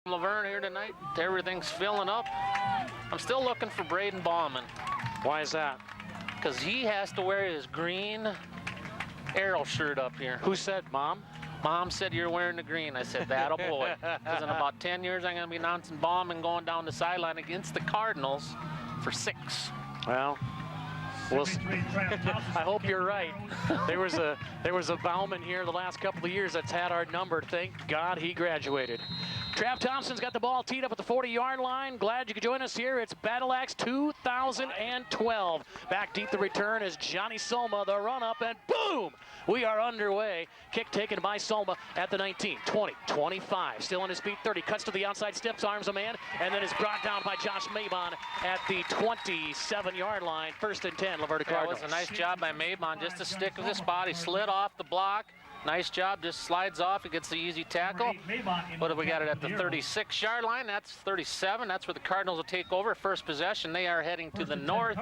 Luverne here tonight. Everything's filling up. I'm still looking for Braden Bauman. Why is that? Because he has to wear his green Arrow shirt up here. Who said, Mom? Mom said you're wearing the green. I said, that'll boy. Because in about 10 years, I'm going to be announcing Bauman going down the sideline against the Cardinals for 6. Well, I hope you're right. There was a Bauman here the last couple of years that's had our number. Thank God he graduated. Trav Thompson's got the ball teed up at the 40-yard line. Glad you could join us here. It's Battle Axe 2012. Back deep the return is Johnny Soma, the run-up, and boom! We are underway. Kick taken by Soma at the 19, 20, 25. Still on his feet, 30. Cuts to the outside, stiffs, arms a man, and then is brought down by Josh Mabon at the 27-yard line. 1st and 10, Luverne Cardinals. That was a nice job by Mabon just to stick with his body. Slid off the block. Nice job, just slides off. He gets the easy tackle. What have we got it at the 36-yard line? That's 37. That's where the Cardinals will take over. First possession. They are heading to the north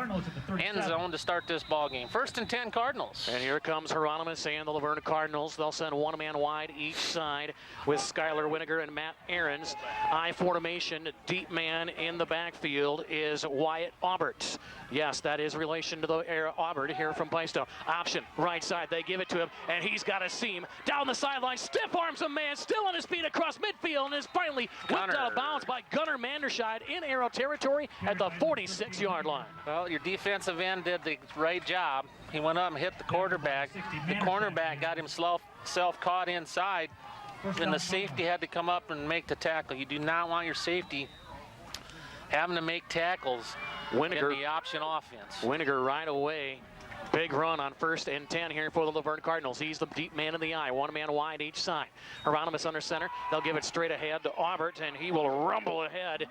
end zone to start this ball game. 1st and 10 Cardinals. And here comes Hieronymus and the Luverne Cardinals. They'll send one man wide each side with Skylar Winiger and Matt Ahrens. I formation, deep man in the backfield is Wyatt Aubert. Yes, that is relation to the Aubert here from Pipestone. Option, right side. They give it to him, and he's got a seam down the sideline. Stiff arms a man, still on his feet across midfield, and is finally whipped out of bounds by Gunnar Manderscheid in Arrow territory at the 46-yard line. Well, your defensive end did the right job. He went up and hit the quarterback. The cornerback got himself caught inside, and the safety had to come up and make the tackle. You do not want your safety having to make tackles in the option offense. Winiger right away. Big run on 1st and 10 here for the Luverne Cardinals. He's the deep man in the eye, one man wide each side. Hieronymus under center. They'll give it straight ahead to Aubert, and he will rumble ahead.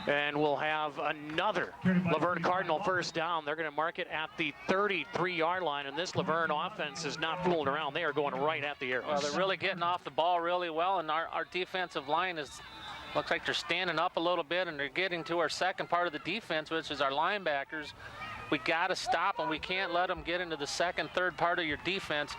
And we'll have another Luverne Cardinal first down. They're going to mark it at the 33-yard line, and this Luverne offense is not fooling around. They are going right at the arrows. Well, they're really getting off the ball really well, and our defensive line looks like they're standing up a little bit, and they're getting to our second part of the defense, which is our linebackers. We got to stop them. We can't let them get into the second, third part of your defense.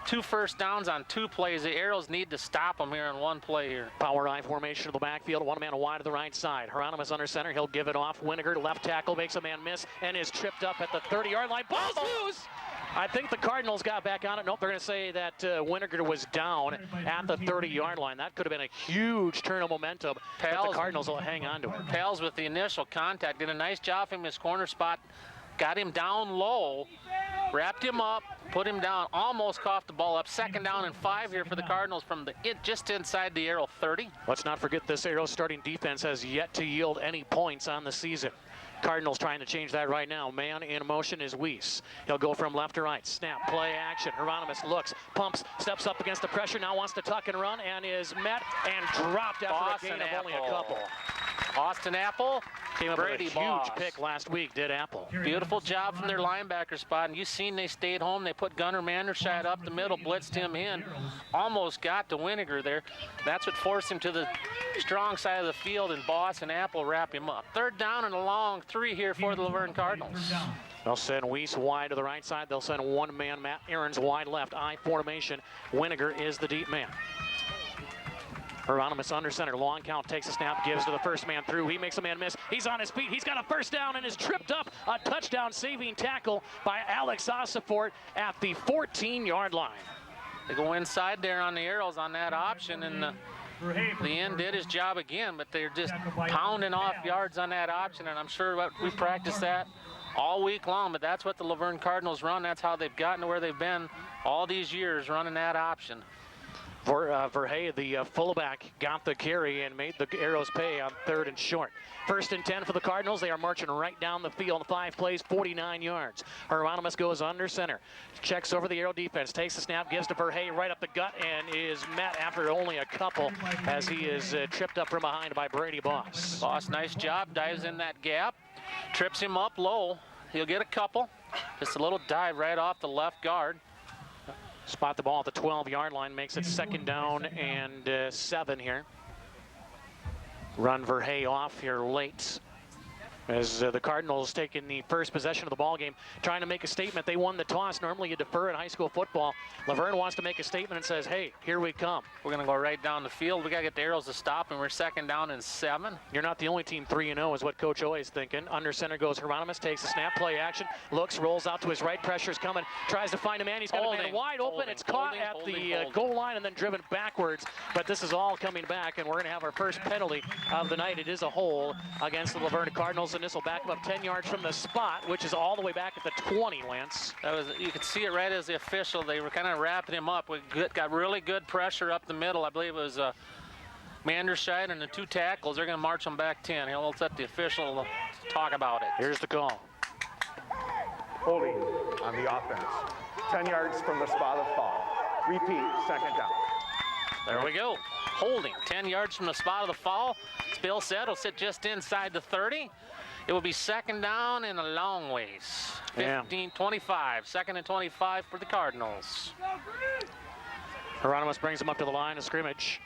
2 first downs on 2 plays. The Arrows need to stop them here in 1 play here. Power I formation of the backfield. One man wide to the right side. Hieronymus under center. He'll give it off. Winiger, left tackle, makes a man miss and is tripped up at the 30-yard line. Ball's loose! I think the Cardinals got back on it. Nope, they're going to say that Winiger was down at the 30-yard line. That could have been a huge turn of momentum, but the Cardinals will hang on to it. Pals with the initial contact. Did a nice job from his corner spot. Got him down low, wrapped him up, put him down, almost coughed the ball up. 2nd down and 5 here for the Cardinals from just inside the Arrow 30. Let's not forget this Arrow starting defense has yet to yield any points on the season. Cardinals trying to change that right now. Man in motion is Weiss. He'll go from left to right. Snap, play action. Hieronymus looks, pumps, steps up against the pressure, now wants to tuck and run, and is met and dropped after a gain of only a couple. Austin Apple came up with a huge pick last week, did Apple. Beautiful job from their linebacker spot, and you've seen they stayed home. They put Gunnar Manderscheid up the middle, blitzed him in, almost got to Winiger there. That's what forced him to the strong side of the field, and Boss and Apple wrap him up. 3rd down and a long 3 here for the Luverne Cardinals. They'll send Weiss wide to the right side. They'll send one man, Matt Ahrens, wide left. I formation. Winiger is the deep man. Hieronymus under center, long count, takes a snap, gives to the first man through. He makes a man miss. He's on his feet. He's got a first down and is tripped up. A touchdown saving tackle by Alex Osifort at the 14-yard line. They go inside there on the Arrows on that option, and the end did his job again, but they're just pounding off yards on that option, and I'm sure we practiced that all week long, but that's what the Luverne Cardinals run. That's how they've gotten to where they've been all these years, running that option. Verhey, the fullback, got the carry and made the Arrows pay on 3rd and short. 1st and 10 for the Cardinals. They are marching right down the field. 5 plays, 49 yards. Hieronymus goes under center. Checks over the Arrow defense. Takes the snap, gives to Verhey right up the gut, and is met after only a couple as he is tripped up from behind by Brady Boss. Boss, nice job. Dives in that gap. Trips him up low. He'll get a couple. Just a little dive right off the left guard. Spot the ball at the 12-yard line, makes it 2nd down and 7 here. Run Verhey off here late. as the Cardinals taking the first possession of the ball game, trying to make a statement. They won the toss. Normally you defer in high school football. Luverne wants to make a statement and says, hey, here we come. We're going to go right down the field. We got to get the Arrows to stop, and we're 2nd down and 7. You're not the only team 3-0 is what Coach Oye is thinking. Under center goes Hieronymus, takes the snap, play action, looks, rolls out to his right, pressure's coming, tries to find a man. He's got a man wide open. It's caught at the goal line and then driven backwards. But this is all coming back, and we're going to have our first penalty of the night. It is a hole against the Luverne Cardinals, and this will back them up 10 yards from the spot, which is all the way back at the 20, Lance. You could see it right as the official. They were kind of wrapping him up. We got really good pressure up the middle. I believe it was Manderscheid and the 2 tackles. They're going to march them back 10. He'll let the official talk about it. Here's the call. Holding on the offense. 10 yards from the spot of foul. Repeat, 2nd down. There we go. Holding 10 yards from the spot of the foul. As Bill said, it'll sit just inside the 30. It will be 2nd down and a long ways. 15, 25. 2nd and 25 for the Cardinals. Hieronymus brings them up to the line of scrimmage.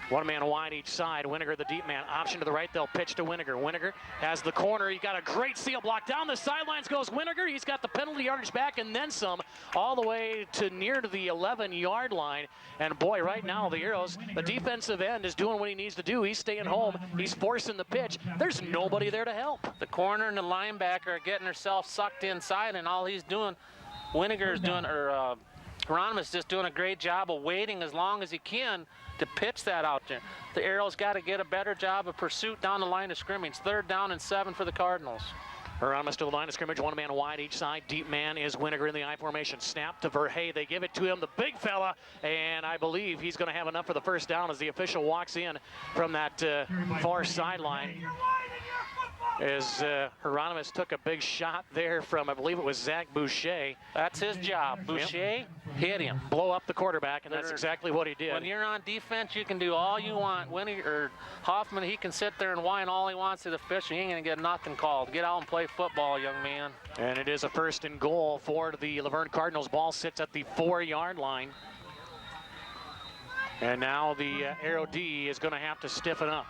One man wide each side. Winiger, the deep man. Option to the right. They'll pitch to Winiger. Winiger has the corner. He got a great seal block. Down the sidelines goes Winiger. He's got the penalty yardage back and then some, all the way to near to the 11-yard line. And boy, right now the Arrows, the defensive end is doing what he needs to do. He's staying home. He's forcing the pitch. There's nobody there to help. The corner and the linebacker are getting themselves sucked inside, and all he's doing, Winiger is doing, or Hieronymus just doing a great job of waiting as long as he can to pitch that out there. The Arrows got to get a better job of pursuit down the line of scrimmage. 3rd down and 7 for the Cardinals. Hieronymus to the line of scrimmage, one man wide each side. Deep man is Winiger in the I formation. Snap to Verhey. They give it to him, the big fella, and I believe he's going to have enough for the first down as the official walks in from that far sideline. As Hieronymus took a big shot there from, I believe it was Zach Boucher. That's his job. Boucher hit him. Blow up the quarterback, and that's exactly what he did. When you're on defense, you can do all you want. Hoffman, he can sit there and whine all he wants to the official. He ain't going to get nothing called. Get out and play football, young man. And it is a 1st and goal for the Luverne Cardinals. Ball sits at the 4-yard line. And now the Arrow D is going to have to stiffen up.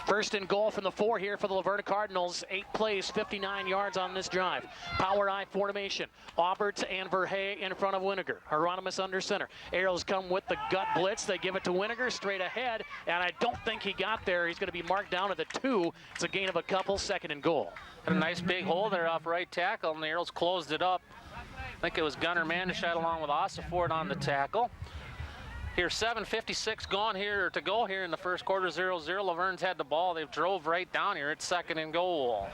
1st and goal from the 4 here for the Luverne Cardinals. 8 plays, 59 yards on this drive. Power I formation. Aubert and Verhey in front of Winiger. Hieronymus under center. Arrows come with the gut blitz. They give it to Winiger straight ahead, and I don't think he got there. He's going to be marked down at the 2. It's a gain of a couple. 2nd and goal. Had a nice big hole there off right tackle, and the Arrows closed it up. I think it was Gunnar Manderscheid along with Ossiford on the tackle. Here, 7:56 gone here to go here in the first quarter. 0-0. Luverne's had the ball. They've drove right down here. It's 2nd and goal.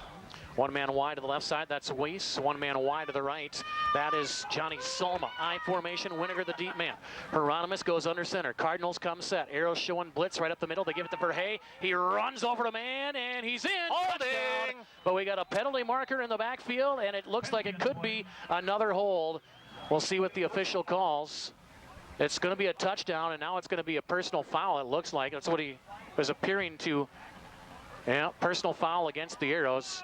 One man wide to the left side. That's Weiss. One man wide to the right. That is Johnny Solma. I formation. Winiger, the deep man. Hieronymus goes under center. Cardinals come set. Arrows showing blitz right up the middle. They give it to Verhey. He runs over to man, and he's in. Holding. But we got a penalty marker in the backfield, and it looks like it could be another hold. We'll see what the official calls. It's going to be a touchdown, and now it's going to be a personal foul, it looks like. That's what he was appearing to. Yeah, personal foul against the Arrows.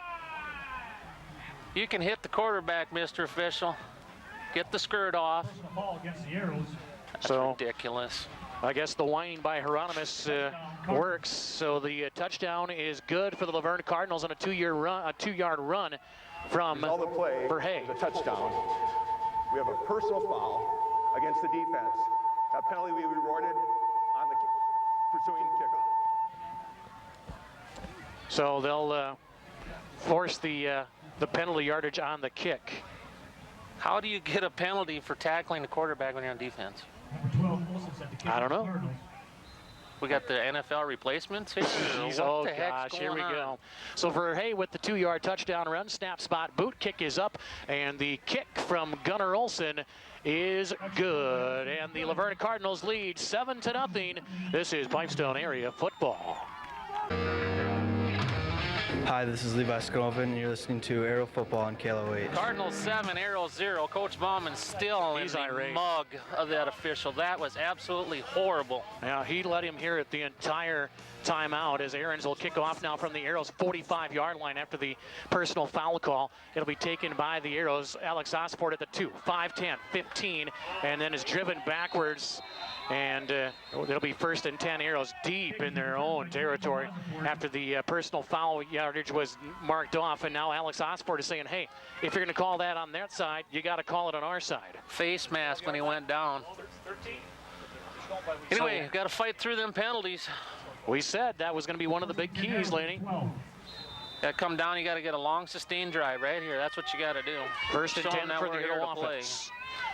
You can hit the quarterback, Mr. Official. Get the skirt off. That's ridiculous. I guess the whining by Hieronymus works. So the touchdown is good for the Luverne Cardinals on a 2-yard run from Verhey. The touchdown. We have a personal foul against the defense. That penalty will be rewarded on the pursuing kickoff. So they'll force the penalty yardage on the kick. How do you get a penalty for tackling the quarterback when you're on defense? I don't know. We got the NFL replacements here. Oh gosh, here we go. So Verhey with the 2-yard touchdown run, snap spot, boot kick is up, and the kick from Gunnar Olsen is good. And the Luverne Cardinals lead 7-0. This is Pipestone area football. Hi, this is Levi Scroven, and you're listening to Arrow Football on KLOH. Cardinals 7, Arrows 0. Coach Bauman still in the mug of that official. That was absolutely horrible. Now, he let him hear it the entire timeout as Aarons will kick off now from the Arrows 45-yard line after the personal foul call. It'll be taken by the Arrows. Alex Osford at the 2, 5-10, 15, and then is driven backwards. And it'll be 1st and 10. Arrows deep in their own territory after the personal foul yardage was marked off, and now Alex Osford is saying, hey, if you're going to call that on that side, you got to call it on our side. Face mask when he went down. Anyway, got to fight through them penalties. We said that was going to be one of the big keys, Laney. Got to come down, you got to get a long sustained drive right here. That's what you got to do. First and Show 10 them for that the we're here Arrow to play. offense.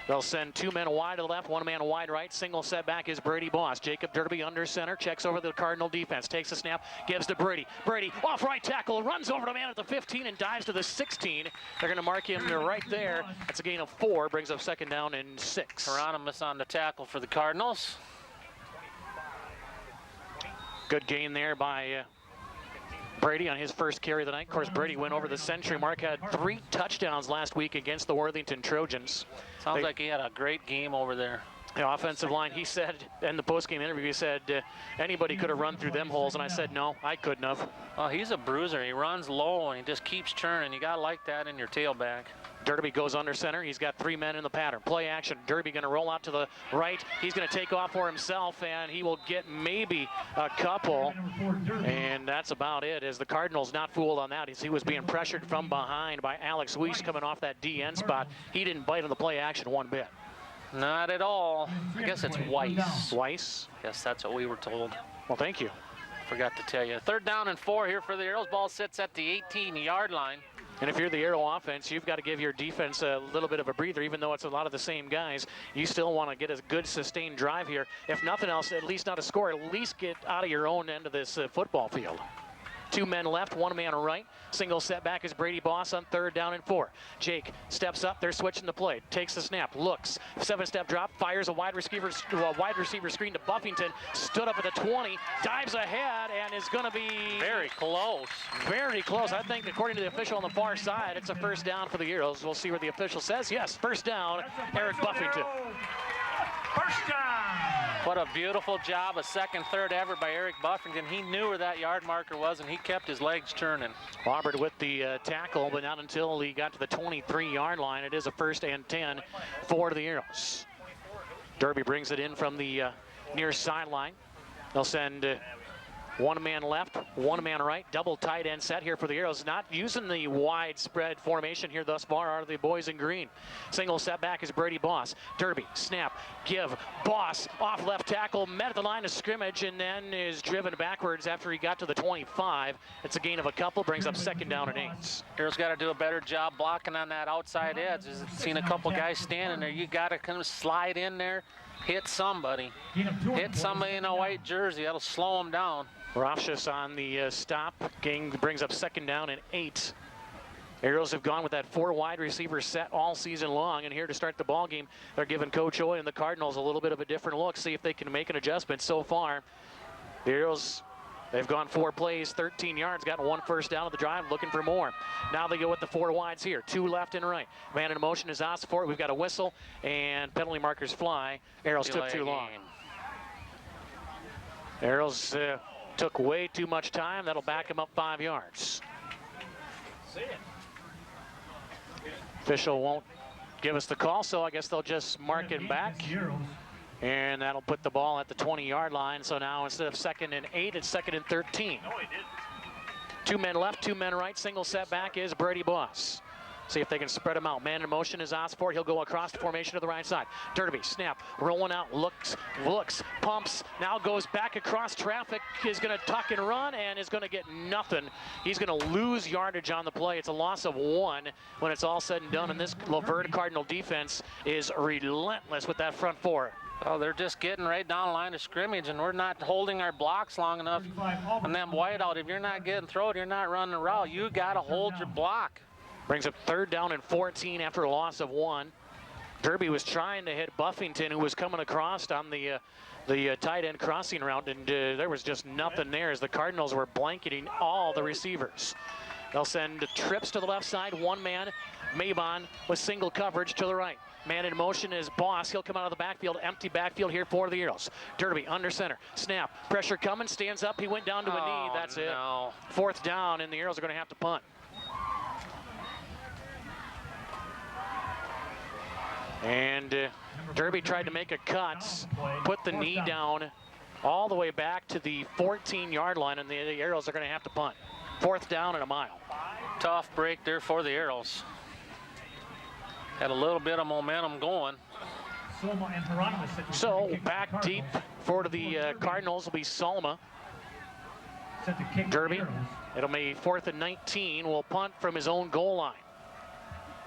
They'll send 2 men wide to the left, 1 man wide right. Single setback is Brady Boss. Jacob Derby under center, checks over the Cardinal defense, takes a snap, gives to Brady. Brady off right tackle, runs over the man at the 15 and dives to the 16. They're going to mark him right there. That's a gain of 4, brings up second down and 6. Hieronymus on the tackle for the Cardinals. Good gain there by Brady on his first carry of the night. Of course, Brady went over the century mark, had 3 touchdowns last week against the Worthington Trojans. Sounds like he had a great game over there. The offensive line, he said in the postgame interview, he said, anybody could have run through them holes, and I said, no, I couldn't have. Well, he's a bruiser. He runs low, and he just keeps churning. You got to like that in your tailback. Derby goes under center. He's got 3 men in the pattern. Play action. Derby going to roll out to the right. He's going to take off for himself, and he will get maybe a couple. And that's about it, as the Cardinals not fooled on that. He was being pressured from behind by Alex Weiss coming off that DN spot. He didn't bite on the play action one bit. Not at all. I guess it's Weiss. Weiss? Yes, that's what we were told. Well, thank you. Forgot to tell you. 3rd down and 4 here for the Arrows. Ball sits at the 18-yard line. And if you're the Arrow offense, you've got to give your defense a little bit of a breather, even though it's a lot of the same guys. You still want to get a good sustained drive here. If nothing else, at least not a score, at least get out of your own end of this football field. 2 men left, 1 man right. Single setback is Brady Boss on 3rd down and 4. Jake steps up, they're switching the play. Takes the snap, looks, 7-step drop, fires a wide receiver screen to Buffington. Stood up at the 20, dives ahead, and is going to be very close. Very close. I think, according to the official on the far side, it's a first down for the Arrows. We'll see what the official says. Yes, first down, Eric Buffington. First down. What a beautiful job, a 2nd, 3rd ever by Eric Buffington. He knew where that yard marker was, and he kept his legs turning. Robert with the tackle, but not until he got to the 23-yard line. It is a 1st and 10 for the Arrows. Derby brings it in from the near sideline. They'll send 1 man left, 1 man right, double tight end set here for the Arrows. Not using the widespread formation here thus far are the boys in green. Single setback is Brady Boss. Derby, snap, give, Boss off left tackle, met at the line of scrimmage, and then is driven backwards after he got to the 25. It's a gain of a couple, brings up 2nd down and 8. Arrows got to do a better job blocking on that outside edge. I've seen a couple guys standing there. You got to kind of slide in there, hit somebody. Hit somebody in a white jersey. That'll slow them down. Rofsches on the stop. Gang brings up 2nd down and 8. Arrows have gone with that 4 wide receiver set all season long, and here to start the ball game, they're giving Coach Oy and the Cardinals a little bit of a different look, see if they can make an adjustment. So far, the Arrows, they've gone 4 plays, 13 yards, got 1 first down of the drive, looking for more. Now they go with the 4 wides here, 2 left and right. Man in motion is Osford. We've got a whistle, and penalty markers fly. Arrows took too long. Arrows took way too much time. That'll back him up 5 yards. Official won't give us the call, so I guess they'll just mark it back. And that'll put the ball at the 20-yard line. So now instead of 2nd and 8, it's 2nd and 13. 2 men left, 2 men right. Single setback is Brady Boss. See if they can spread him out. Man in motion is Osford. He'll go across the formation to the right side. Derby, snap, rolling out, looks, pumps, now goes back across traffic, is going to tuck and run, and is going to get nothing. He's going to lose yardage on the play. It's a loss of 1 when it's all said and done, and this Luverne Cardinal defense is relentless with that front 4. Oh, they're just getting right down the line of scrimmage, and we're not holding our blocks long enough on them whiteout. If you're not getting thrown, you're not running a route. You got to hold your block. Brings up 3rd down and 14 after a loss of 1. Derby was trying to hit Buffington, who was coming across on the tight end crossing route, and there was just nothing there as the Cardinals were blanketing all the receivers. They'll send trips to the left side, 1 man, Mabon with single coverage to the right. Man in motion is Boss. He'll come out of the backfield, empty backfield here for the Arrows. Derby under center, snap, pressure coming, stands up, he went down to a knee, that's it. 4th down, and the Arrows are going to have to punt. And Derby tried to make a cut, put the knee down all the way back to the 14-yard line, and the Arrows are going to have to punt. 4th down and a mile. Tough break there for the Arrows. Had a little bit of momentum going. So back deep for the Cardinals will be Salma. Derby, it'll be 4th and 19. Will punt from his own goal line.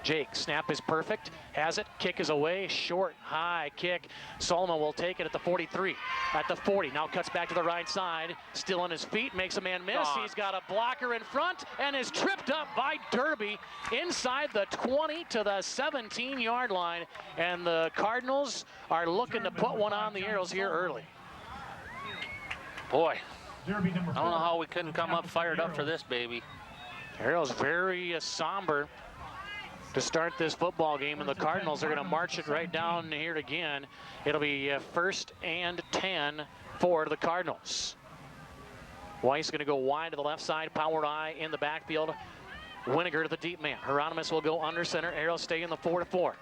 Jake, snap is perfect, has it, kick is away, short, high kick. Salma will take it at the 43, at the 40, now cuts back to the right side, still on his feet, makes a man miss. He's got a blocker in front and is tripped up by Derby inside the 20 to the 17-yard line, and the Cardinals are looking to put one on the Arrows here early. Boy, I don't know how we couldn't come up fired up for this baby. Arrows very somber to start this football game, and the Cardinals are going to march it right down here again. It'll be 1st and 10 for the Cardinals. Weiss going to go wide to the left side, power I in the backfield. Winiger to the deep man. Hieronymus will go under center. Arrows stay in the 4-4.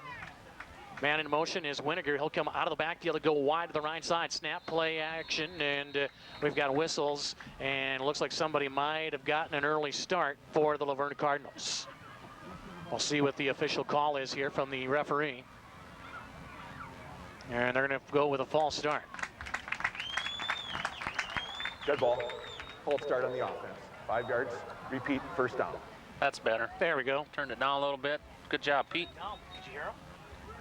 Man in motion is Winiger. He'll come out of the backfield and go wide to the right side. Snap, play action, and we've got whistles, and it looks like somebody might have gotten an early start for the Luverne Cardinals. We'll see what the official call is here from the referee. And they're going to go with a false start. Dead ball. False start on the offense. 5 yards. Repeat. 1st down. That's better. There we go. Turned it down a little bit. Good job, Pete. Did you hear him?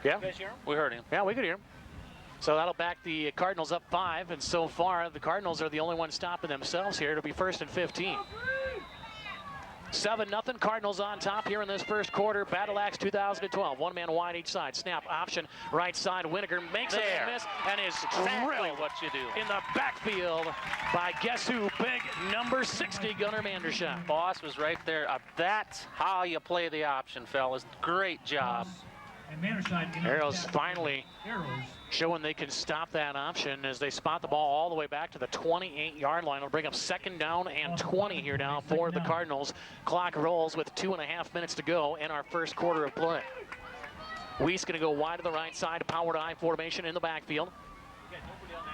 Yeah. You guys hear him? We heard him. Yeah, we could hear him. So that'll back the Cardinals up 5, and so far the Cardinals are the only ones stopping themselves here. It'll be 1st and 15. 7-0, Cardinals on top here in this first quarter. Battle Axe 2012, 1 man wide each side. Snap option, right side. Winiger makes a miss and is drilled what you do in the backfield by guess who? Big number 60, Gunnar Mandershot. Boss was right there. That's how you play the option, fellas. Great job. Arrows finally showing they can stop that option as they spot the ball all the way back to the 28-yard line. It'll bring up 2nd down and 20 here now for the Cardinals. Clock rolls with 2.5 minutes to go in our first quarter of play. Weiss going to go wide to the right side, powered I formation in the backfield.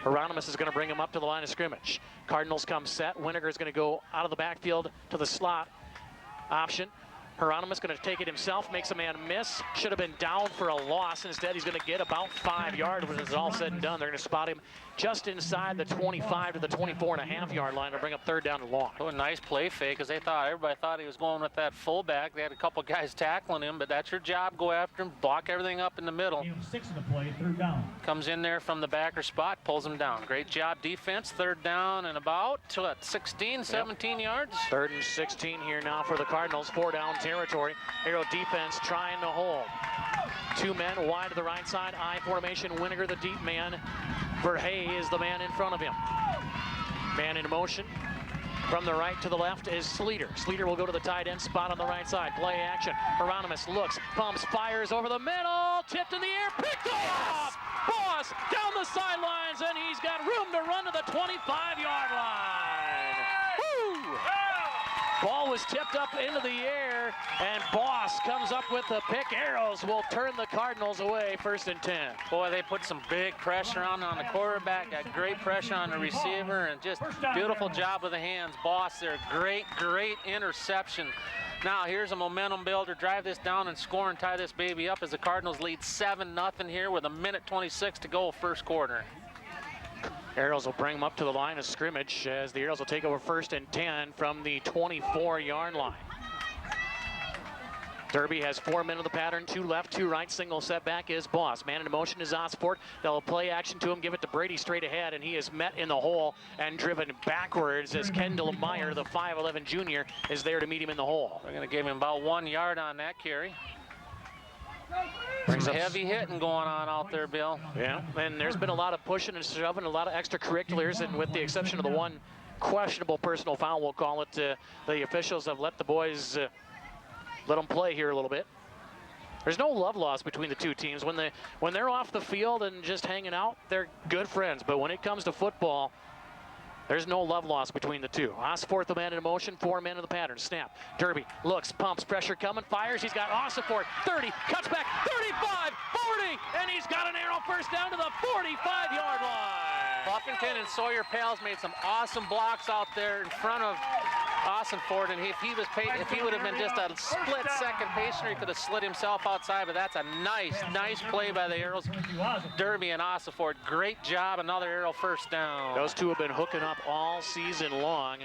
Hieronymus is going to bring him up to the line of scrimmage. Cardinals come set. Winiger is going to go out of the backfield to the slot option. Hieronymus going to take it himself, makes a man miss. Should have been down for a loss. Instead, he's going to get about 5 yards when it's all said and done. They're going to spot him just inside the 25 to the 24.5-yard line to bring up 3rd down and long. Oh, a nice play fake, because everybody thought he was going with that fullback. They had a couple guys tackling him, but that's your job. Go after him, block everything up in the middle. 6 of the play, 3rd down. Comes in there from the backer spot, pulls him down. Great job defense. 3rd down and about 16, 17 yards. 3rd and 16 here now for the Cardinals. 4 down territory. Arrow defense trying to hold. 2 men wide to the right side. I formation. Winiger the deep man. Verhey is the man in front of him. Man in motion. From the right to the left is Sleater. Sleater will go to the tight end spot on the right side. Play action. Hieronymus looks, pumps, fires over the middle. Tipped in the air. Picked off. Boss down the sidelines, and he's got room to run to the 25-yard line. Woo! Ball was tipped up into the air, and Boss comes up with the pick. Arrows will turn the Cardinals away, 1st and 10. Boy, they put some big pressure on the quarterback, got great pressure on the receiver, and just beautiful job with the hands. Boss there, great interception. Now here's a momentum builder. Drive this down and score and tie this baby up as the Cardinals lead 7-0 here with 1:26 to go, first quarter. Arrows will bring them up to the line of scrimmage as the Arrows will take over 1st and 10 from the 24-yard line. Derby has 4 men in the pattern, 2 left, 2 right. Single setback is Boss. Man in motion is Osport. They'll play action to him, give it to Brady straight ahead, and he is met in the hole and driven backwards as Kendall Meyer, the 5'11 junior, is there to meet him in the hole. They're going to give him about 1 yard on that carry. Brings Some up heavy hitting going on out there, Bill. Yeah, and there's been a lot of pushing and shoving, a lot of extracurriculars, and with the exception of the one questionable personal foul, we'll call it, the officials have let the boys let them play here a little bit. There's no love lost between the two teams. When they're off the field and just hanging out, they're good friends. But when it comes to football, there's no love lost between the two. Osforth, the man in motion, 4 men in the pattern. Snap. Derby looks, pumps, pressure coming, fires. He's got Osforth, 30, cuts back, 35, 40, and he's got an arrow first down to the 45-yard line. Buffington and Sawyer Pals made some awesome blocks out there in front of Ossenford, and if he would have been just a split second patient, he could have slid himself outside, but that's a nice play by the Arrows. Derby and Ossenford, great job, another Arrow first down. Those two have been hooking up all season long,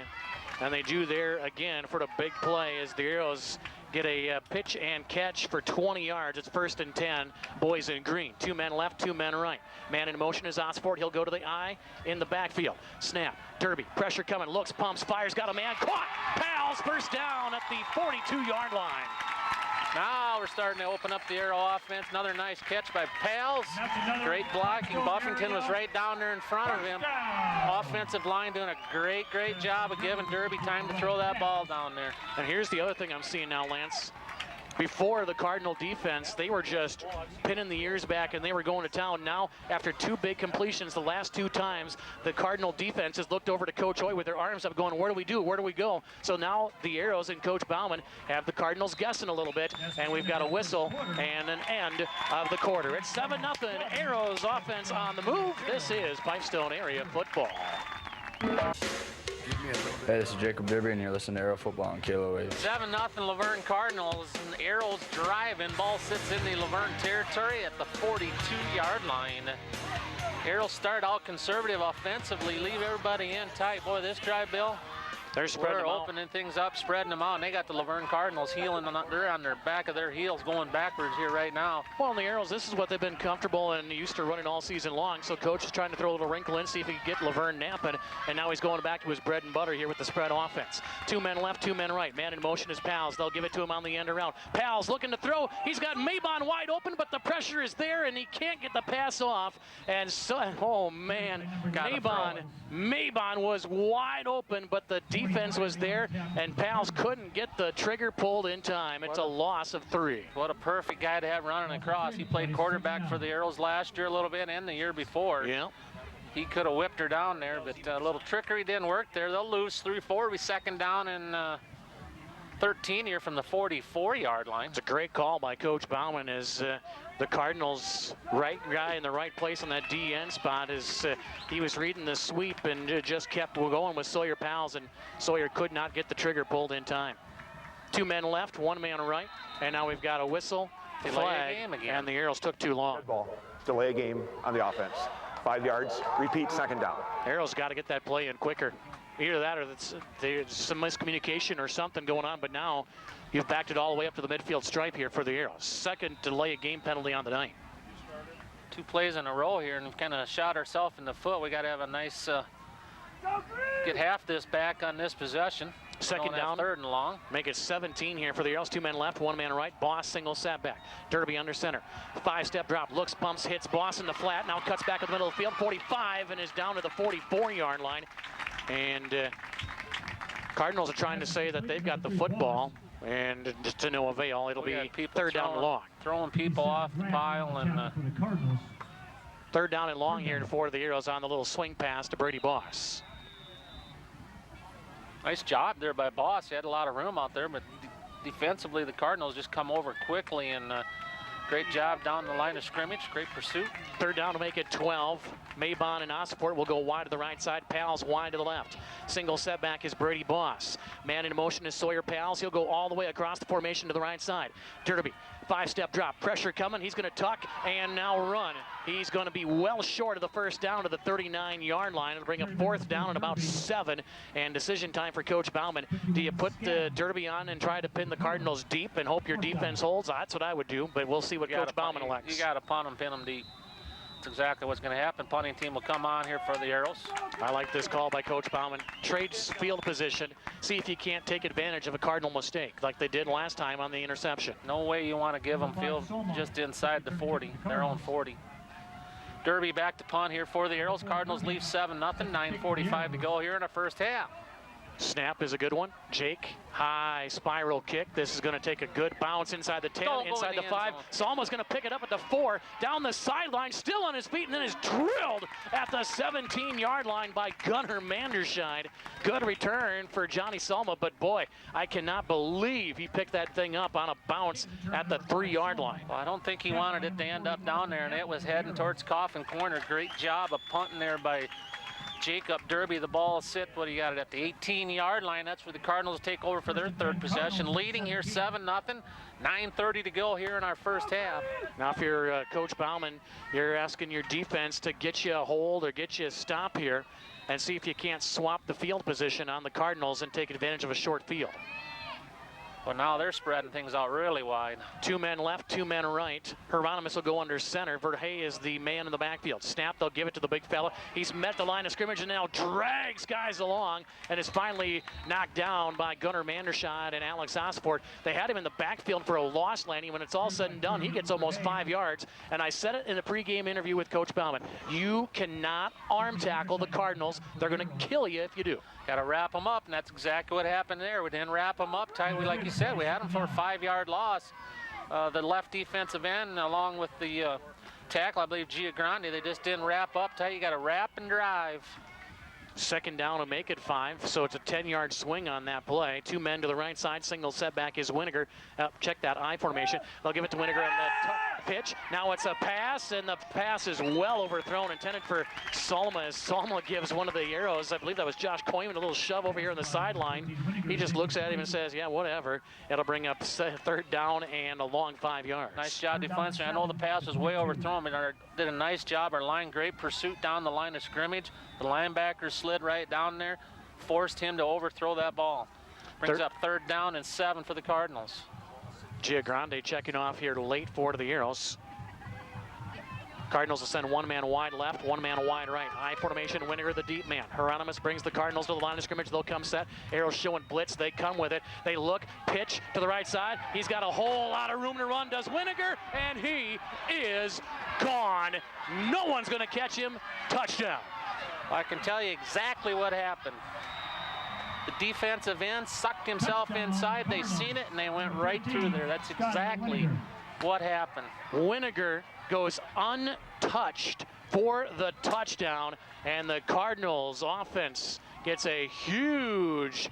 and they do there again for the big play as the Arrows get a pitch and catch for 20 yards. It's 1st and 10, boys in green. 2 men left, 2 men right. Man in motion is Osford. He'll go to the eye in the backfield. Snap, Derby, pressure coming, looks, pumps, fires, got a man, caught. Pals, first down at the 42-yard line. Now we're starting to open up the Arrow offense. Another nice catch by Pals. Great blocking. Buffington was right down there in front of him. Offensive line doing a great job of giving Derby time to throw that ball down there. And here's the other thing I'm seeing now, Lance. Before the Cardinal defense, they were just pinning the ears back and they were going to town. Now, after 2 big completions the last 2 times, the Cardinal defense has looked over to Coach Hoy with their arms up going, where do we do? Where do we go? So now the Arrows and Coach Bauman have the Cardinals guessing a little bit, and we've got a whistle and an end of the quarter. It's 7-0, Arrows offense on the move. This is Pipestone area football. Hey, this is Jacob Derby, and you're listening to Arrow Football on KLOH. 7-0 Luverne Cardinals, and Arrows driving. Ball sits in the Luverne territory at the 42-yard line. Arrows start out conservative offensively, leave everybody in tight. Boy, this drive, Bill, They're spreading them out. opening things up, spreading them out, and they got the Luverne Cardinals heeling on their back of their heels, going backwards here right now. Well, the Arrows, this is what they've been comfortable and used to running all season long. So Coach is trying to throw a little wrinkle in, see if he can get Laverne napping. And now he's going back to his bread and butter here with the spread offense. 2 men left, 2 men right. Man in motion is Pals. They'll give it to him on the end around. Pals looking to throw. He's got Mabon wide open, but the pressure is there, and he can't get the pass off. And so, oh man, Mabon was wide open, but the defense was there, and Pals couldn't get the trigger pulled in time. It's a loss of 3. What a perfect guy to have running across. He played quarterback for the Arrows last year a little bit and the year before. Yeah. He could have whipped her down there, but a little trickery didn't work there. They'll lose 3-4. Be 2nd down and 13 here from the 44-yard line. It's a great call by Coach Bauman as the Cardinals' right guy in the right place on that DN spot as he was reading the sweep and just kept going with Sawyer Pals, and Sawyer could not get the trigger pulled in time. 2 men left, 1 man right, and now we've got a whistle, flag, and the Arrows took too long. Red ball. Delay a game on the offense. 5 yards. Repeat, 2nd down. Arrows got to get that play in quicker. Either that or there's some miscommunication or something going on, but now you've backed it all the way up to the midfield stripe here for the Arrows. 2nd delay a game penalty on the night. 2 plays in a row here, and we've kind of shot ourselves in the foot. We got to have a nice, get half this back on this possession. 2nd down, 3rd and long. Make it 17 here for the Arrows. 2 men left, 1 man right. Boss single setback. Derby under center. 5-step drop. Looks, bumps, hits Boss in the flat. Now cuts back in the middle of the field. 45 and is down to the 44-yard line. And Cardinals are trying to say that they've got the football, and just to no avail. It'll be 3rd down and long. Throwing people off the pile, and 3rd down and long here for the Arrows on the little swing pass to Brady Boss. Nice job there by Boss. He had a lot of room out there, but defensively the Cardinals just come over quickly, and great job down the line of scrimmage. Great pursuit. 3rd down to make it 12. Mabon and Osport will go wide to the right side. Pals wide to the left. Single setback is Brady Boss. Man in motion is Sawyer Pals. He'll go all the way across the formation to the right side. Derby, 5-step drop. Pressure coming. He's going to tuck and now run. He's going to be well short of the 1st down to the 39-yard line. It'll bring a 4th down and about 7. And decision time for Coach Bauman. Do you put the Derby on and try to pin the Cardinals deep and hope your defense holds? That's what I would do, but we'll see what Coach Bauman elects. You got to punt them, pin them deep. That's exactly what's going to happen. Punting team will come on here for the Arrows. I like this call by Coach Bauman. Trades field position. See if you can't take advantage of a Cardinal mistake like they did last time on the interception. No way you want to give them field just inside the 40, their own 40. Derby back to punt here for the Arrows. Cardinals leave 7-0, 9:45 to go here in the 1st half. Snap is a good one. Jake, high spiral kick. This is going to take a good bounce inside the 10, inside the 5. Salma's going to pick it up at the 4, down the sideline, still on his feet, and then is drilled at the 17-yard line by Gunnar Manderscheid. Good return for Johnny Salma, but boy, I cannot believe he picked that thing up on a bounce at the 3-yard line. Well, I don't think he wanted it to end up down there, and it was heading towards Coffin Corner. Great job of punting there by Jacob Derby. The ball is sit, what do you got it at the 18-yard line? That's where the Cardinals take over for their third possession, leading here 7-0. 9:30 to go here in our first half. Now if you're Coach Bauman, you're asking your defense to get you a hold or get you a stop here and see if you can't swap the field position on the Cardinals and take advantage of a short field. Well, now they're spreading things out really wide. 2 men left, 2 men right. Hieronymus will go under center. Verhey is the man in the backfield. Snap, they'll give it to the big fella. He's met the line of scrimmage and now drags guys along and is finally knocked down by Gunnar Mandershot and Alex Osford. They had him in the backfield for a lost landing. When it's all said and done, he gets almost 5 yards. And I said it in a pregame interview with Coach Bauman. You cannot arm tackle the Cardinals. They're going to kill you if you do. Got to wrap them up, and that's exactly what happened there. We didn't wrap them up tight. Like you said, we had them for a 5-yard loss. The left defensive end, along with the tackle, I believe, Giagrande, they just didn't wrap up tight. You got to wrap and drive. Second down to make it 5, so it's a 10-yard swing on that play. 2 men to the right side. Single setback is Winiger. Check that I formation. They'll give it to Winiger on the pitch. Now it's a pass, and the pass is well overthrown, intended for Salma, as Salma gives one of the arrows. I believe that was Josh Coyman, a little shove over here on the sideline. He just looks at him and says, yeah, whatever. It'll bring up third down and a long 5 yards. Nice job defensively. I know the pass was way overthrown, but did a nice job. Our line, great pursuit down the line of scrimmage. The linebacker slid right down there, forced him to overthrow that ball. Brings up third down and 7 for the Cardinals. Giagrande checking off here late for the Arrows. Cardinals will send 1 man wide left, 1 man wide right. I formation, Winiger the deep man. Hieronymus brings the Cardinals to the line of scrimmage. They'll come set. Arrows showing blitz. They come with it. They look, pitch to the right side. He's got a whole lot of room to run, does Winiger, and he is gone. No one's going to catch him. Touchdown. I can tell you exactly what happened. The defensive end sucked himself inside. They seen it, and they went right through there. That's exactly what happened. Winiger goes untouched for the touchdown, and the Cardinals offense gets a huge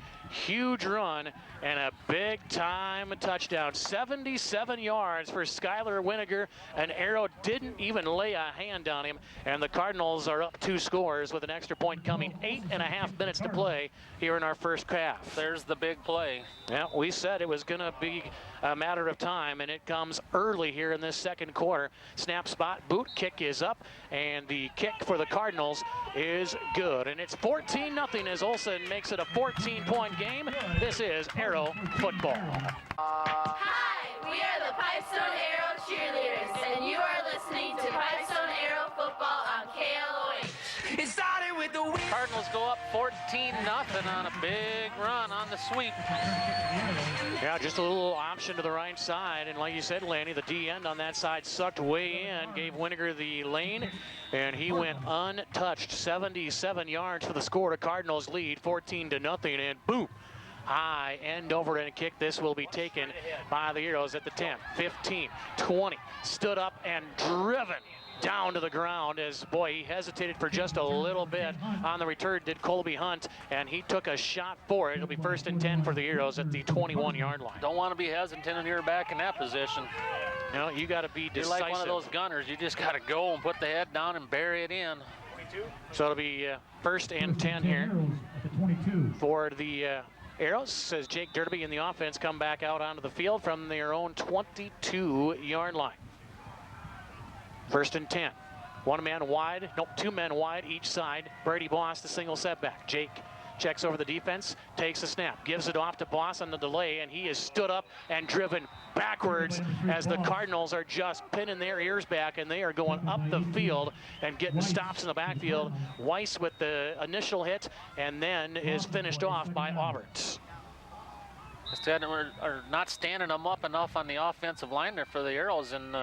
run and a big-time touchdown. 77 yards for Skylar Winiger. An arrow didn't even lay a hand on him, and the Cardinals are up 2 scores with an extra point coming. 8.5 minutes to play here in our first half. There's the big play. Yeah, we said it was going to be a matter of time, and it comes early here in this second quarter. Snap spot, boot kick is up, and the kick for the Cardinals is good. And it's 14-0 as Olsen makes it a 14-point game. This is Arrow football. Hi, we are the Pipestone Arrow cheerleaders, and you are listening to Pipestone Arrow football on KLOH. It started with the wind. Cardinals go up 14-0 on a big run on the sweep. Yeah, just a little option to the right side, and like you said, Lanny, the D end on that side sucked way in, gave Winiger the lane, and he went untouched. 77 yards for the score. The Cardinals lead 14-0, and boom. High end over and kick. This will be taken by the Arrows at the 10, 15, 20. Stood up and driven down to the ground as, boy, he hesitated for just a little bit. On the return did Colby Hunt, and he took a shot for it. It'll be 1st and 10 for the Arrows at the 21-yard line. Don't want to be hesitant when you're back in that position. No, you got to be decisive. You're like one of those gunners. You just got to go and put the head down and bury it in. So it'll be 1st and 10 here for the Arrows, says Jake Derby in the offense, come back out onto the field from their own 22-yard line. 1st and 10. 1 man wide, nope, 2 men wide each side. Brady Boss, the single setback. Jake checks over the defense, takes a snap, gives it off to Boss on the delay, and he is stood up and driven backwards as the Cardinals are just pinning their ears back, and they are going up the field and getting stops in the backfield. Weiss with the initial hit, and then is finished off by Aubert. Instead, we're not standing them up enough on the offensive line there for the Arrows, and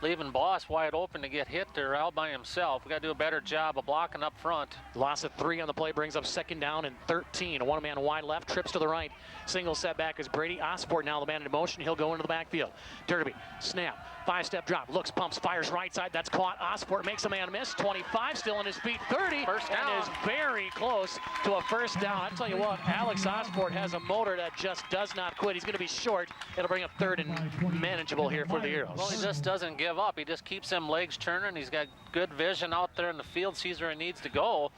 leaving Boss wide open to get hit there out by himself. We got to do a better job of blocking up front. Loss of 3 on the play brings up 2nd down and 13. A 1 man wide left, trips to the right. Single setback is Brady Osford, now the man in motion. He'll go into the backfield. Derby, snap, 5-step drop, looks, pumps, fires right side. That's caught. Osford makes a man miss. 25 still on his feet. 30 First down. And is very close to a 1st down. I tell you what, Alex Osford has a motor that just does not quit. He's going to be short. It'll bring up 3rd and manageable here for the Arrows. Well, he just doesn't give up. He just keeps them legs turning. He's got good vision out there in the field, sees where he needs to go.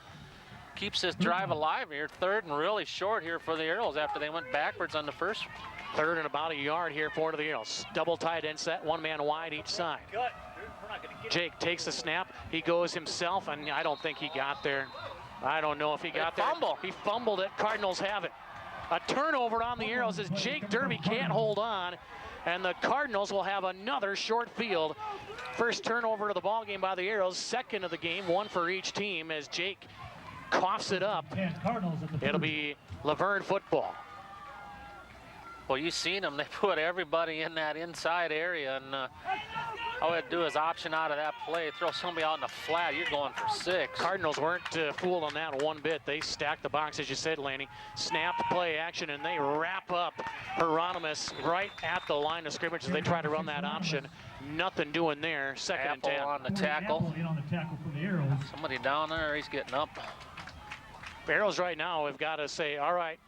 keeps this drive alive here. 3rd and really short here for the Arrows after they went backwards on the first. 3rd and about a yard here for the Arrows. Double tight end set, 1 man wide each side. Jake takes the snap. He goes himself, and I don't think he got there. I don't know if he got there. He fumbled it. Cardinals have it. A turnover on the Arrows as Jake Derby can't hold on, and the Cardinals will have another short field. First turnover of the ball game by the Arrows, 2nd of the game, 1 for each team as Jake coughs it up. It'll be Luverne football. Well, you've seen them. They put everybody in that inside area, and all we had to do is option out of that play, throw somebody out in the flat. You're going for 6. Cardinals weren't fooled on that one bit. They stacked the box, as you said, Lanny. Snap, play action, and they wrap up Hieronymus right at the line of scrimmage as they try to run that option. Nothing doing there. 2nd and 10. On the tackle. Somebody down there. He's getting up. Arrows right now have got to say, all right,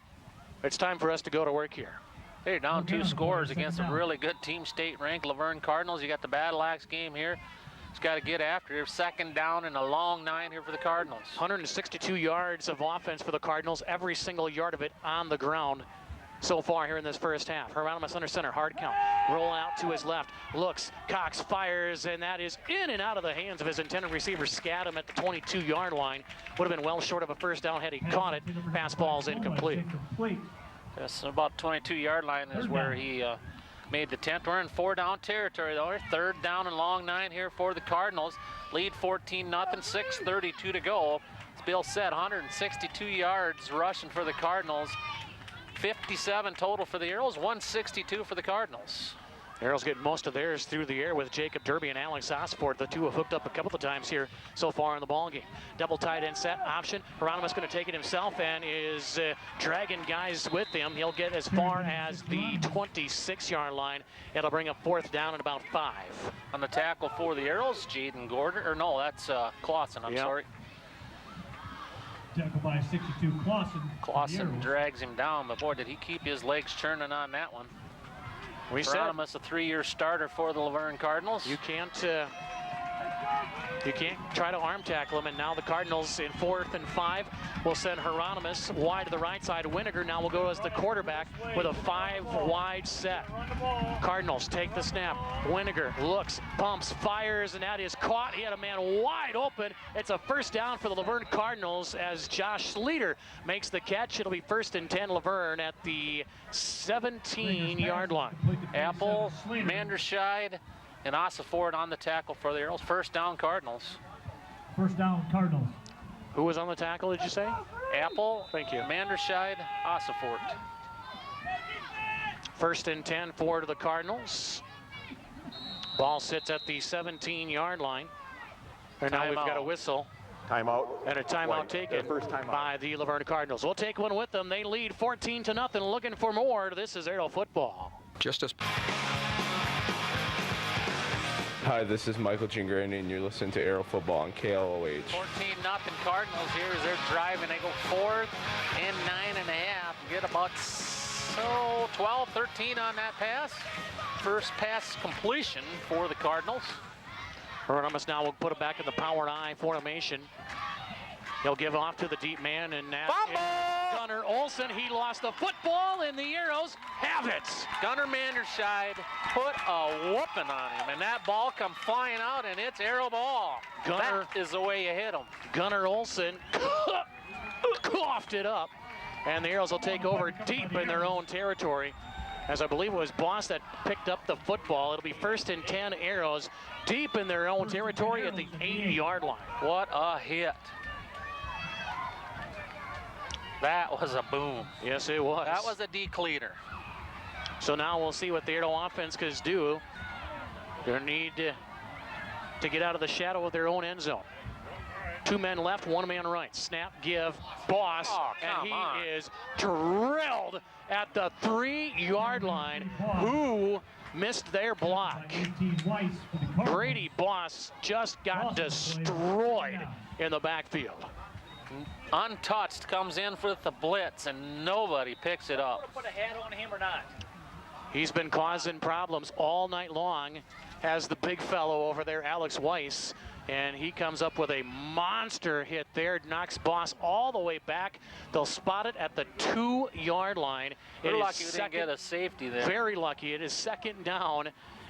it's time for us to go to work here. They're down 2 scores against a really good team, state-ranked Luverne Cardinals. You got the Battle Axe game here. It's got to get after it. 2nd down and a long 9 here for the Cardinals. 162 yards of offense for the Cardinals, every single yard of it on the ground so far here in this first half. Hieronymus under center, hard count. Roll out to his left, looks, Cox fires, and that is in and out of the hands of his intended receiver. Scadam at the 22-yard line. Would have been well short of a first down had he caught it. Pass ball's incomplete. Yes, about 22-yard line is where he made the 10th. We're in 4-down territory, though. 3rd down and long 9 here for the Cardinals. Lead 14-0, 6:32 to go. As Bill said, 162 yards rushing for the Cardinals. 57 total for the Arrows, 162 for the Cardinals. Arrows get most of theirs through the air with Jacob Derby and Alex Osford. The two have hooked up a couple of times here so far in the ballgame. Double tight end set option. Hieronymus going to take it himself and is dragging guys with him. He'll get as far as the 26-yard line. It'll bring up 4th down and about 5. On the tackle for the Arrows, Jaden Gordon, or no, that's Clausen, I'm sorry. Tackle by 62, Clausen. Clausen drags him down, but boy, did he keep his legs churning on that one. We said Hieronymus, a 3-year starter for the Luverne Cardinals. You can't try to arm tackle him, and now the Cardinals in 4th and 5 will send Hieronymus wide to the right side. Winiger now will go as the quarterback with a 5-wide set. Cardinals take the snap. Winiger looks, pumps, fires, and that is caught. He had a man wide open. It's a first down for the Luverne Cardinals as Josh Sleater makes the catch. It'll be 1st and 10 Luverne at the 17-yard line. Apple, Manderscheid, and Osford on the tackle for the Arrows. 1st down Cardinals. 1st down Cardinals. Who was on the tackle, did you say? Apple, thank you. Manderscheid, Osford. 1st and 10 for the Cardinals. Ball sits at the 17-yard line. And now we've got a whistle. Timeout. And a timeout taken by the Luverne Cardinals. We'll take one with them. They lead 14-0, looking for more. This is Arrow football. Hi, this is Michael Gingrani, and you're listening to Arrow Football on KLOH. 14-0 Cardinals here as they're driving. They go 4th and 9.5. Get about 12, 13 on that pass. First pass completion for the Cardinals. Hieronymus now will put it back in the power I formation. He'll give off to the deep man, and that is Gunnar Olsen. He lost the football, and the Arrows have it. Gunnar Manderscheid put a whooping on him, and that ball come flying out, and it's Arrow ball. That is the way you hit him. Gunnar Olsen coughed it up, and the Arrows will take over deep in their own territory. As I believe it was Boss that picked up the football. It'll be 1st and 10 Arrows deep in their own territory at the 80-yard line. What a hit. That was a boom. Yes, it was. That was a decleater. So now we'll see what the Arrow offense can do. They need to get out of the shadow of their own end zone. 2 men left, 1 man right. Snap, give, Boss, and he is drilled at the 3-yard line. Who missed their block? Brady Boss just got destroyed in the backfield. Untouched, comes in for the blitz, and nobody picks it up. Put a hat on him or not? He's been causing problems all night long as the big fellow over there, Alex Weiss. and he comes up with a monster hit there, knocks Boss all the way back. They'll spot it at the 2-yard line. We're lucky we didn't get a safety there. Very lucky. It is 2nd down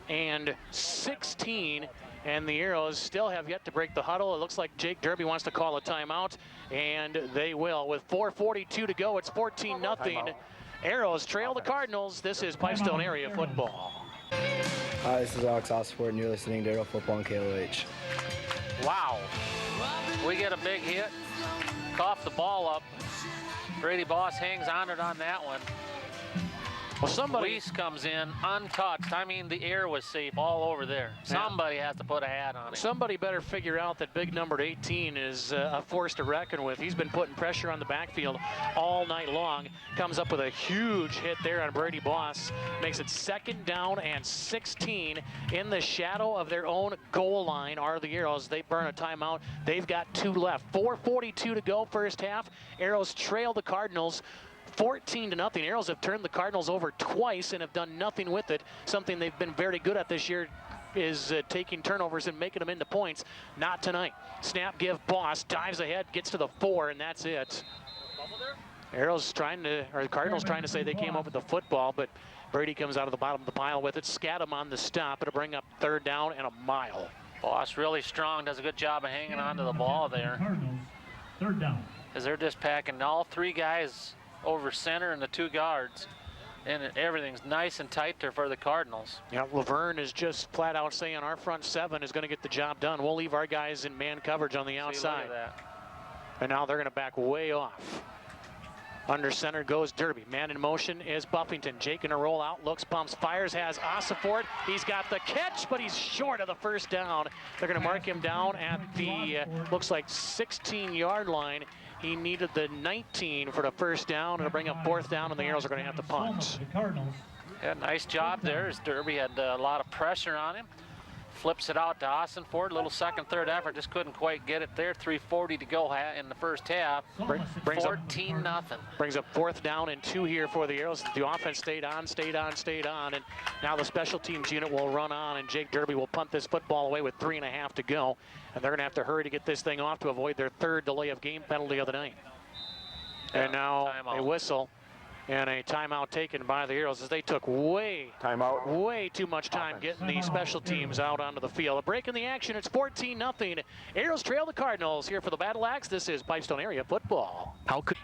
and 16, and the Arrows still have yet to break the huddle. It looks like Jake Derby wants to call a timeout, and they will. With 4:42 to go, it's 14-0. Arrows trail the Cardinals. This is Pipestone area football. Hi, this is Alex Osford, and you're listening to Arrow Football on KLOH. Wow. We get a big hit, cough the ball up. Brady Boss hangs on it on that one. Well, somebody Weiss comes in untouched. I mean, the air was safe all over there. Somebody has to put a hat on it. Somebody better figure out that big number 18 is a force to reckon with. He's been putting pressure on the backfield all night long. Comes up with a huge hit there on Brady Boss. Makes it 2nd down and 16. In the shadow of their own goal line are the Arrows. They burn a timeout. They've got 2 left. 4:42 to go first half. Arrows trail the Cardinals 14-0. Arrows have turned the Cardinals over twice and have done nothing with it. Something they've been very good at this year is taking turnovers and making them into points. Not tonight. Snap, give, Boss, dives ahead, gets to the 4, and that's it. Cardinals trying to say they came up with the football, but Brady comes out of the bottom of the pile with it. Scadam on the stop. It'll bring up 3rd down and a mile. Boss really strong, does a good job of hanging on to the ball there. Cardinals, 3rd down. As they're just packing all 3 guys over center and the 2 guards, and everything's nice and tight there for the Cardinals. Yeah, Luverne is just flat out saying our front 7 is going to get the job done. We'll leave our guys in man coverage on the outside. Look at that. And now they're going to back way off. Under center goes Derby. Man in motion is Buffington. Jake in a roll out, looks, pumps, fires, has Osifort. He's got the catch, but he's short of the 1st down. They're going to mark him down at the, looks like 16-yard line. He needed the 19 for the 1st down. It'll bring up 4th down, and the Arrows are going to have to punt. Yeah, nice job there as Derby had a lot of pressure on him. Flips it out to Austin Ford. A little 2nd, 3rd effort. Just couldn't quite get it there. 3:40 to go in the first half. 14-0. Brings up 4th down and 2 here for the Arrows. The offense stayed on. And now the special teams unit will run on, and Jake Derby will punt this football away with 3.5 to go. And they're going to have to hurry to get this thing off to avoid their 3rd delay of game penalty of the night. And now a whistle and a timeout taken by the Arrows as they took way too much time getting the special teams out onto the field. A break in the action. It's 14-0. Arrows trail the Cardinals. Here for the Battle Axe, this is Pipestone area football.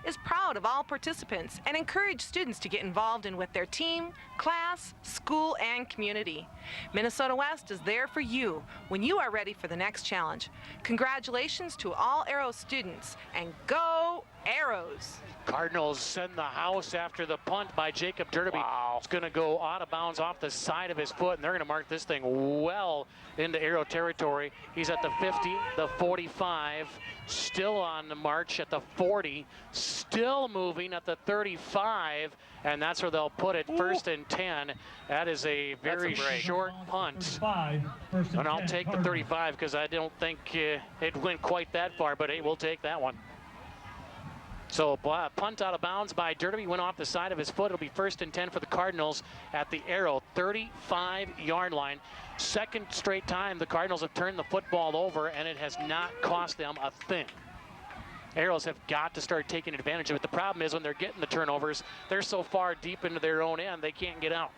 Is proud of all participants and encourage students to get involved in with their team, class, school, and community. Minnesota West is there for you when you are ready for the next challenge. Congratulations to all Arrows students, and go Arrows! Cardinals send the house after the punt by Jacob Derby. Wow. It's going to go out of bounds off the side of his foot, and they're going to mark this thing well into Arrow territory. He's at the 50, the 45, still on the march at the 40, still moving at the 35, and that's where they'll put it. 1st and 10. That is a very short punt. And I'll take the 35 because I don't think it went quite that far, but hey, we'll take that one. So punt out of bounds by Derby, went off the side of his foot. It'll be 1st and 10 for the Cardinals at the Arrow 35-yard line. 2nd straight time the Cardinals have turned the football over, and it has not cost them a thing. Arrows have got to start taking advantage of it. The problem is when they're getting the turnovers, they're so far deep into their own end, they can't get out.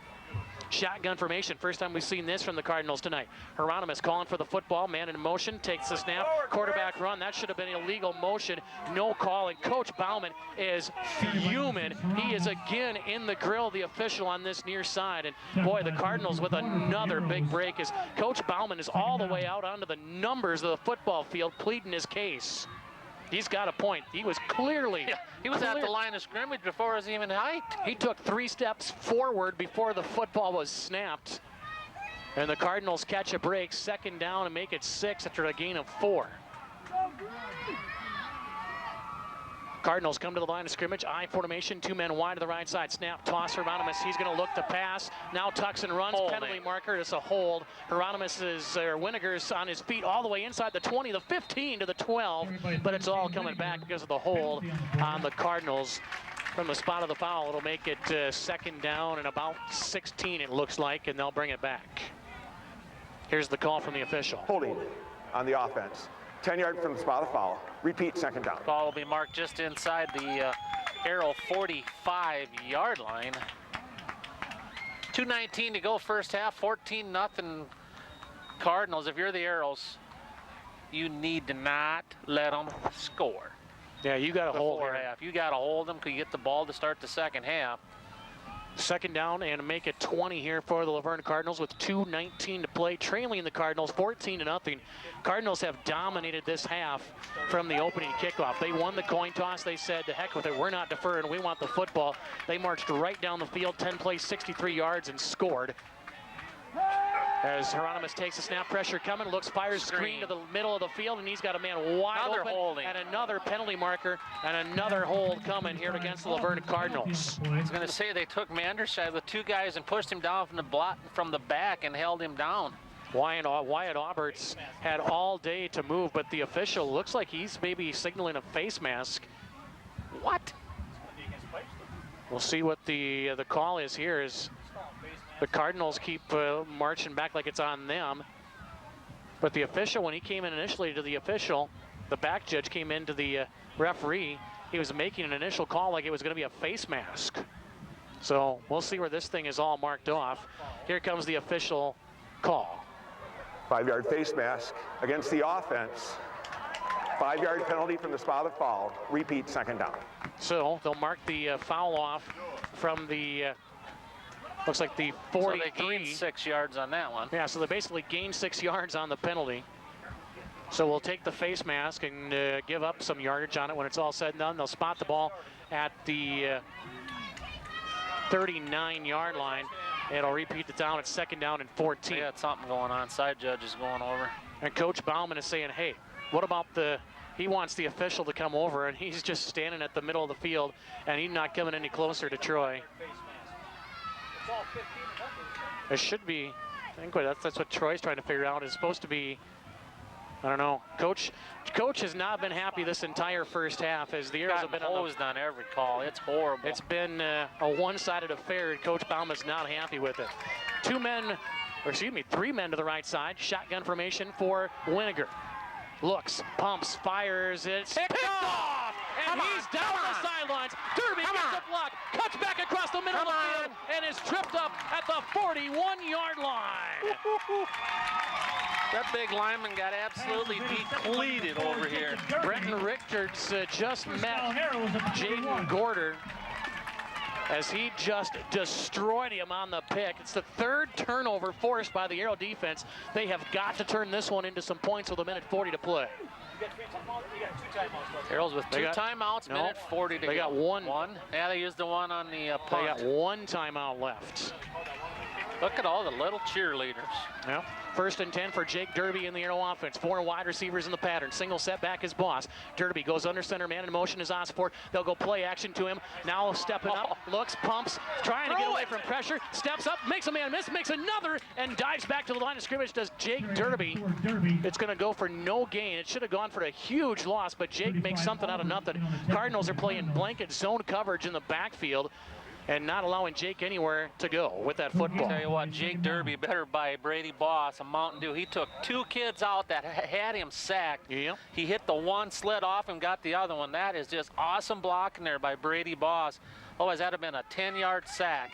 Shotgun formation. First time we've seen this from the Cardinals tonight. Hieronymus calling for the football. Man in motion. Takes the snap. Quarterback run. That should have been illegal motion. No call. And Coach Bauman is fuming. He is again in the grill of the official on this near side. And boy, the Cardinals with another big break as Coach Bauman is all the way out onto the numbers of the football field pleading his case. He's got a point. He was clearly... Yeah, he was at the line of scrimmage before it was even hiked. He took 3 steps forward before the football was snapped. And the Cardinals catch a break, 2nd down, and make it 6 after a gain of 4. Cardinals come to the line of scrimmage. I formation, 2 men wide to the right side. Snap, toss, Hieronymus. He's going to look to pass. Now tucks and runs. Penalty marker. It's a hold. Hieronymus Winiger's on his feet all the way inside the 20, the 15 to the 12. But it's all coming back because of the hold on the Cardinals. From the spot of the foul, it'll make it 2nd down and about 16, it looks like, and they'll bring it back. Here's the call from the official. Holding on the offense. 10 yards from the spot of foul. Repeat, second down. Ball will be marked just inside the Arrow 45-yard line. 2:19 to go first half, 14-0 Cardinals. If you're the Arrows, you need to not let them score. Yeah, you got to hold before half. You got to hold them because you get the ball to start the second half. Second down and make it 20 here for the Luverne Cardinals with 2:19 to play, trailing the Cardinals 14-0. Cardinals have dominated this half from the opening kickoff. They won the coin toss. They said, to heck with it, we're not deferring, we want the football. They marched right down the field, 10 plays, 63 yards, and scored. As Hieronymus takes a snap, pressure coming, looks, fires screen to the middle of the field, and he's got a man wide open. Holding. And another penalty marker, and another hold coming here against the Luverne Cardinals. I was going to say they took Manderscheid with two guys and pushed him down from the back and held him down. Wyatt Auberts had all day to move, but the official looks like he's maybe signaling a face mask. What? We'll see what the call is here. Is the Cardinals keep marching back like it's on them. But the official, when he came in initially to the official, the back judge came into the referee, he was making an initial call like it was going to be a face mask. So we'll see where this thing is all marked off. Here comes the official call. 5-yard face mask against the offense. 5-yard penalty from the spot of foul. Repeat, second down. So they'll mark the foul off from the looks like the 43. So they gained 6 yards on that one. Yeah, so they basically gained 6 yards on the penalty. So we'll take the face mask and give up some yardage on it when it's all said and done. They'll spot the ball at the 39-yard line. It'll repeat the down. It's second down and 14. They got something going on. Side judge is going over. And Coach Bauman is saying, hey, what about he wants the official to come over, and he's just standing at the middle of the field, and he's not coming any closer to Troy. It should be, I think that's what Troy's trying to figure out. It's supposed to be, I don't know. Coach has not been happy this entire first half as the Arrows have been hosed on every call. It's horrible. It's been a one-sided affair, and Coach Bauman's not happy with it. 3 men to the right side. Shotgun formation for Winiger. Looks, pumps, fires, it's picked off! And he's down the sidelines. Derby gets a block, cuts back across the middle of the field, and is tripped up at the 41-yard line. That big lineman got absolutely depleted over here. Brenton Richards just met Jaden Gorder as he just destroyed him on the pick. It's the third turnover forced by the Arrow defense. They have got to turn this one into some points with 1:40 to play. Arrows with two timeouts, minute 40 to go. They got one. Yeah, they used the one on the punt. They got one timeout left. Look at all the little cheerleaders. Yeah. 1st and 10 for Jake Derby in the Arrow offense. 4 wide receivers in the pattern. Single setback is Boss. Derby goes under center. Man in motion is Osford. They'll go play action to him. Now stepping up. Looks, pumps, trying to get away from pressure. Steps up, makes a man miss, makes another, and dives back to the line of scrimmage. Does Jake Derby. It's going to go for no gain. It should have gone for a huge loss, but Jake makes something out of nothing. Cardinals are playing blanket zone coverage in the backfield and not allowing Jake anywhere to go with that football. I'll tell you what, Jake Derby better buy Brady Boss a Mountain Dew. He took 2 kids out that had him sacked. Yeah. He hit the one, slid off, and got the other one. That is just awesome blocking there by Brady Boss. Otherwise, that'd have been a 10-yard sack.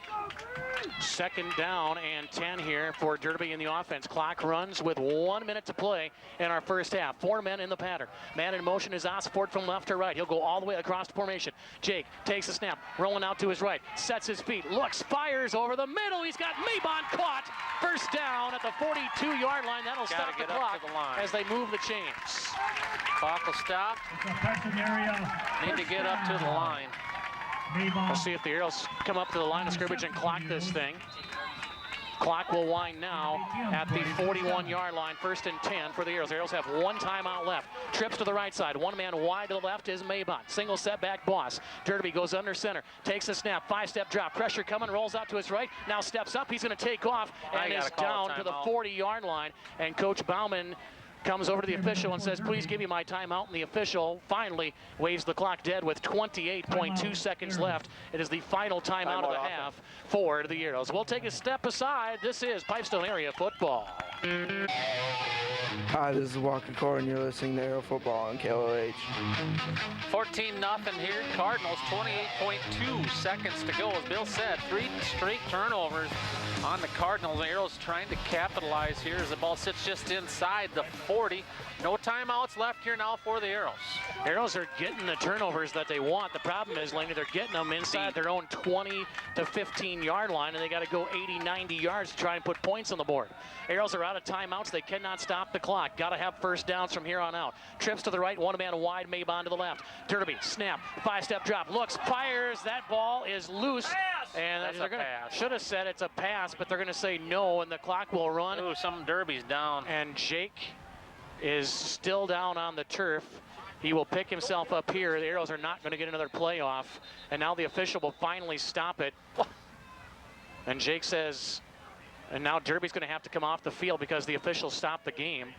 Second down and 10 here for Derby in the offense. Clock runs with 1 minute to play in our first half. 4 men in the pattern. Man in motion is Osford from left to right. He'll go all the way across the formation. Jake takes a snap, rolling out to his right, sets his feet, looks, fires over the middle. He's got Mabon caught. First down at the 42-yard line. That'll stop the clock as they move the chains. Clock will stop. Need to get up to the line. We'll see if the Arrows come up to the line of scrimmage and clock this thing. Clock will wind now at the 41-yard line. 1st and 10 for the Arrows. The Arrows have 1 timeout left. Trips to the right side. 1 man wide to the left is Mabon. Single setback Boss. Derby goes under center. Takes a snap. 5-step drop. Pressure coming. Rolls out to his right. Now steps up. He's going to take off and is down to the 40-yard line. And Coach Bauman comes over to the official and says, please give me my timeout, and the official finally waves the clock dead with 28.2 seconds left. It is the final timeout of the half for the Arrows. We'll take a step aside. This is Pipestone area football. Hi, this is Walker Core, and you're listening to Arrow Football on KLOH. 14-0 here. Cardinals, 28.2 seconds to go. As Bill said, 3 straight turnovers on the Cardinals. The Arrows trying to capitalize here as the ball sits just inside the 40. No timeouts left here now for the Arrows. Arrows are getting the turnovers that they want. The problem is, Laney, they're getting them inside their own 20 to 15 yard line, and they got to go 80, 90 yards to try and put points on the board. Arrows are out of timeouts. They cannot stop the clock. Got to have first downs from here on out. Trips to the right, one man wide, Mabon to the left. Derby, snap, 5-step drop, looks, fires. That ball is loose. And they're going to, should have said it's a pass, but they're going to say no, and the clock will run. Ooh, some Derby's down. And Jake is still down on the turf. He will pick himself up here. The Arrows are not going to get another playoff. And now the official will finally stop it. And Jake says, and now Derby's going to have to come off the field because the official stopped the game.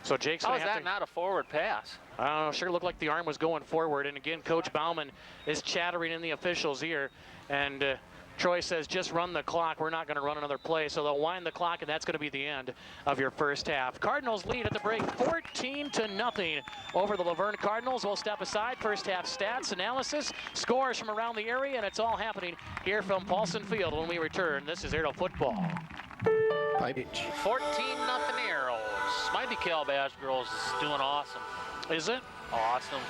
So Jake's going to have to... How is that not a forward pass? I don't know. Sure looked like the arm was going forward. And again, Coach Bauman is chattering in the official's ear. And Troy says, just run the clock. We're not going to run another play. So they'll wind the clock, and that's going to be the end of your first half. Cardinals lead at the break 14-0 over the Luverne Cardinals. We'll step aside. First half stats, analysis, scores from around the area, and it's all happening here from Paulson Field when we return. This is Arrow Football. 14-0 Arrows. Mighty Calabash girls is doing awesome. Is it? Awesome.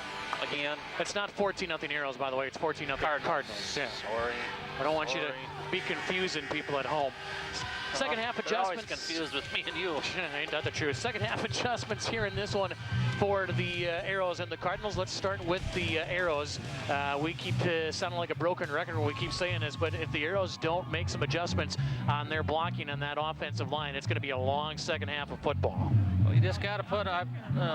Again. It's not 14-0 Arrows, by the way. It's 14-0 Cardinals. Yeah. Sorry. I don't want you to be confusing people at home. Second half adjustments. They're always confused with me and you. Ain't that the truth? Second half adjustments here in this one for the Arrows and the Cardinals. Let's start with the Arrows. We keep sounding like a broken record when we keep saying this, but if the Arrows don't make some adjustments on their blocking on that offensive line, it's going to be a long second half of football. Well, you just got to put,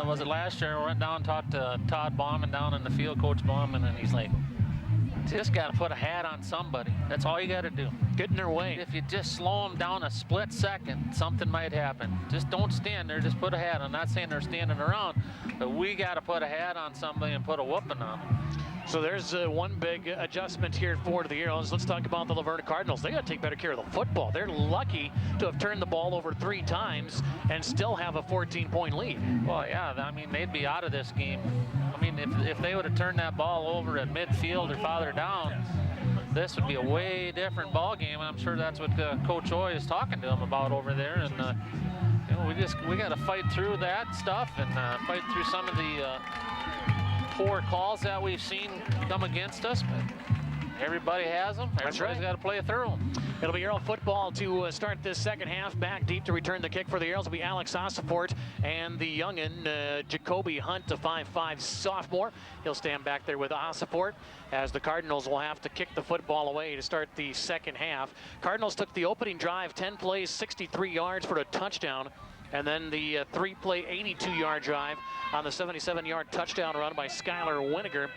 was it last year, I went down and talked to Todd Bauman down in the field, Coach Bauman, and he's like, just got to put a hat on somebody. That's all you got to do. Get in their way. If you just slow them down a split second, something might happen. Just don't stand there. Just put a hat on. I'm not saying they're standing around, but we got to put a hat on somebody and put a whooping on them. So there's one big adjustment here for the Arrows. Let's talk about the Luverne Cardinals. They got to take better care of the football. They're lucky to have turned the ball over 3 times and still have a 14-point lead. Well, yeah, I mean, they'd be out of this game. I mean, if they would have turned that ball over at midfield or farther down, this would be a way different ball game. And I'm sure that's what Coach Oy is talking to them about over there. And you know, we got to fight through that stuff and fight through some of the poor calls that we've seen come against us. But everybody has them. Everybody's got to play through them. It'll be Arrow football to start this second half. Back deep to return the kick for the Arrows will be Alex Ossifort and the youngin, Jacoby Hunt, a 5'5" sophomore. He'll stand back there with Ossifort as the Cardinals will have to kick the football away to start the second half. Cardinals took the opening drive, 10 plays, 63 yards for a touchdown. And then the 3-play, 82-yard drive on the 77-yard touchdown run by Skylar Winiger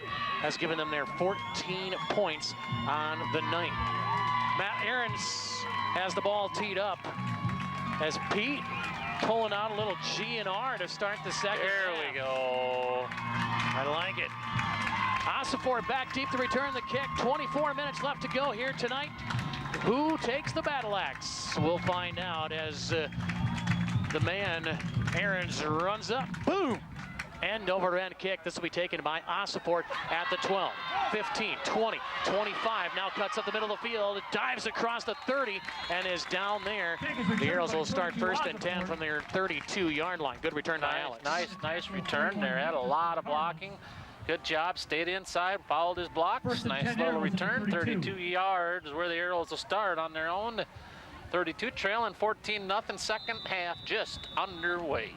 has given them their 14 points on the night. Matt Ahrens has the ball teed up as Pete pulling out a little G&R to start the second half. There we go. I like it. Ossifort back deep to return the kick. 24 minutes left to go here tonight. Who takes the battle axe? We'll find out as the man, Ahrens, runs up. Boom! End over end kick. This will be taken by Ossifort at the 12, 15, 20, 25. Now cuts up the middle of the field, dives across the 30, and is down there. The Arrows will start first and 10 from their 32-yard line. Good return by Alex. Nice return there. Had a lot of blocking. Good job. Stayed inside, followed his blocks. Nice little return. 32 yards where the Arrows will start on their own. 32 trailing 14-0. Second half just underway.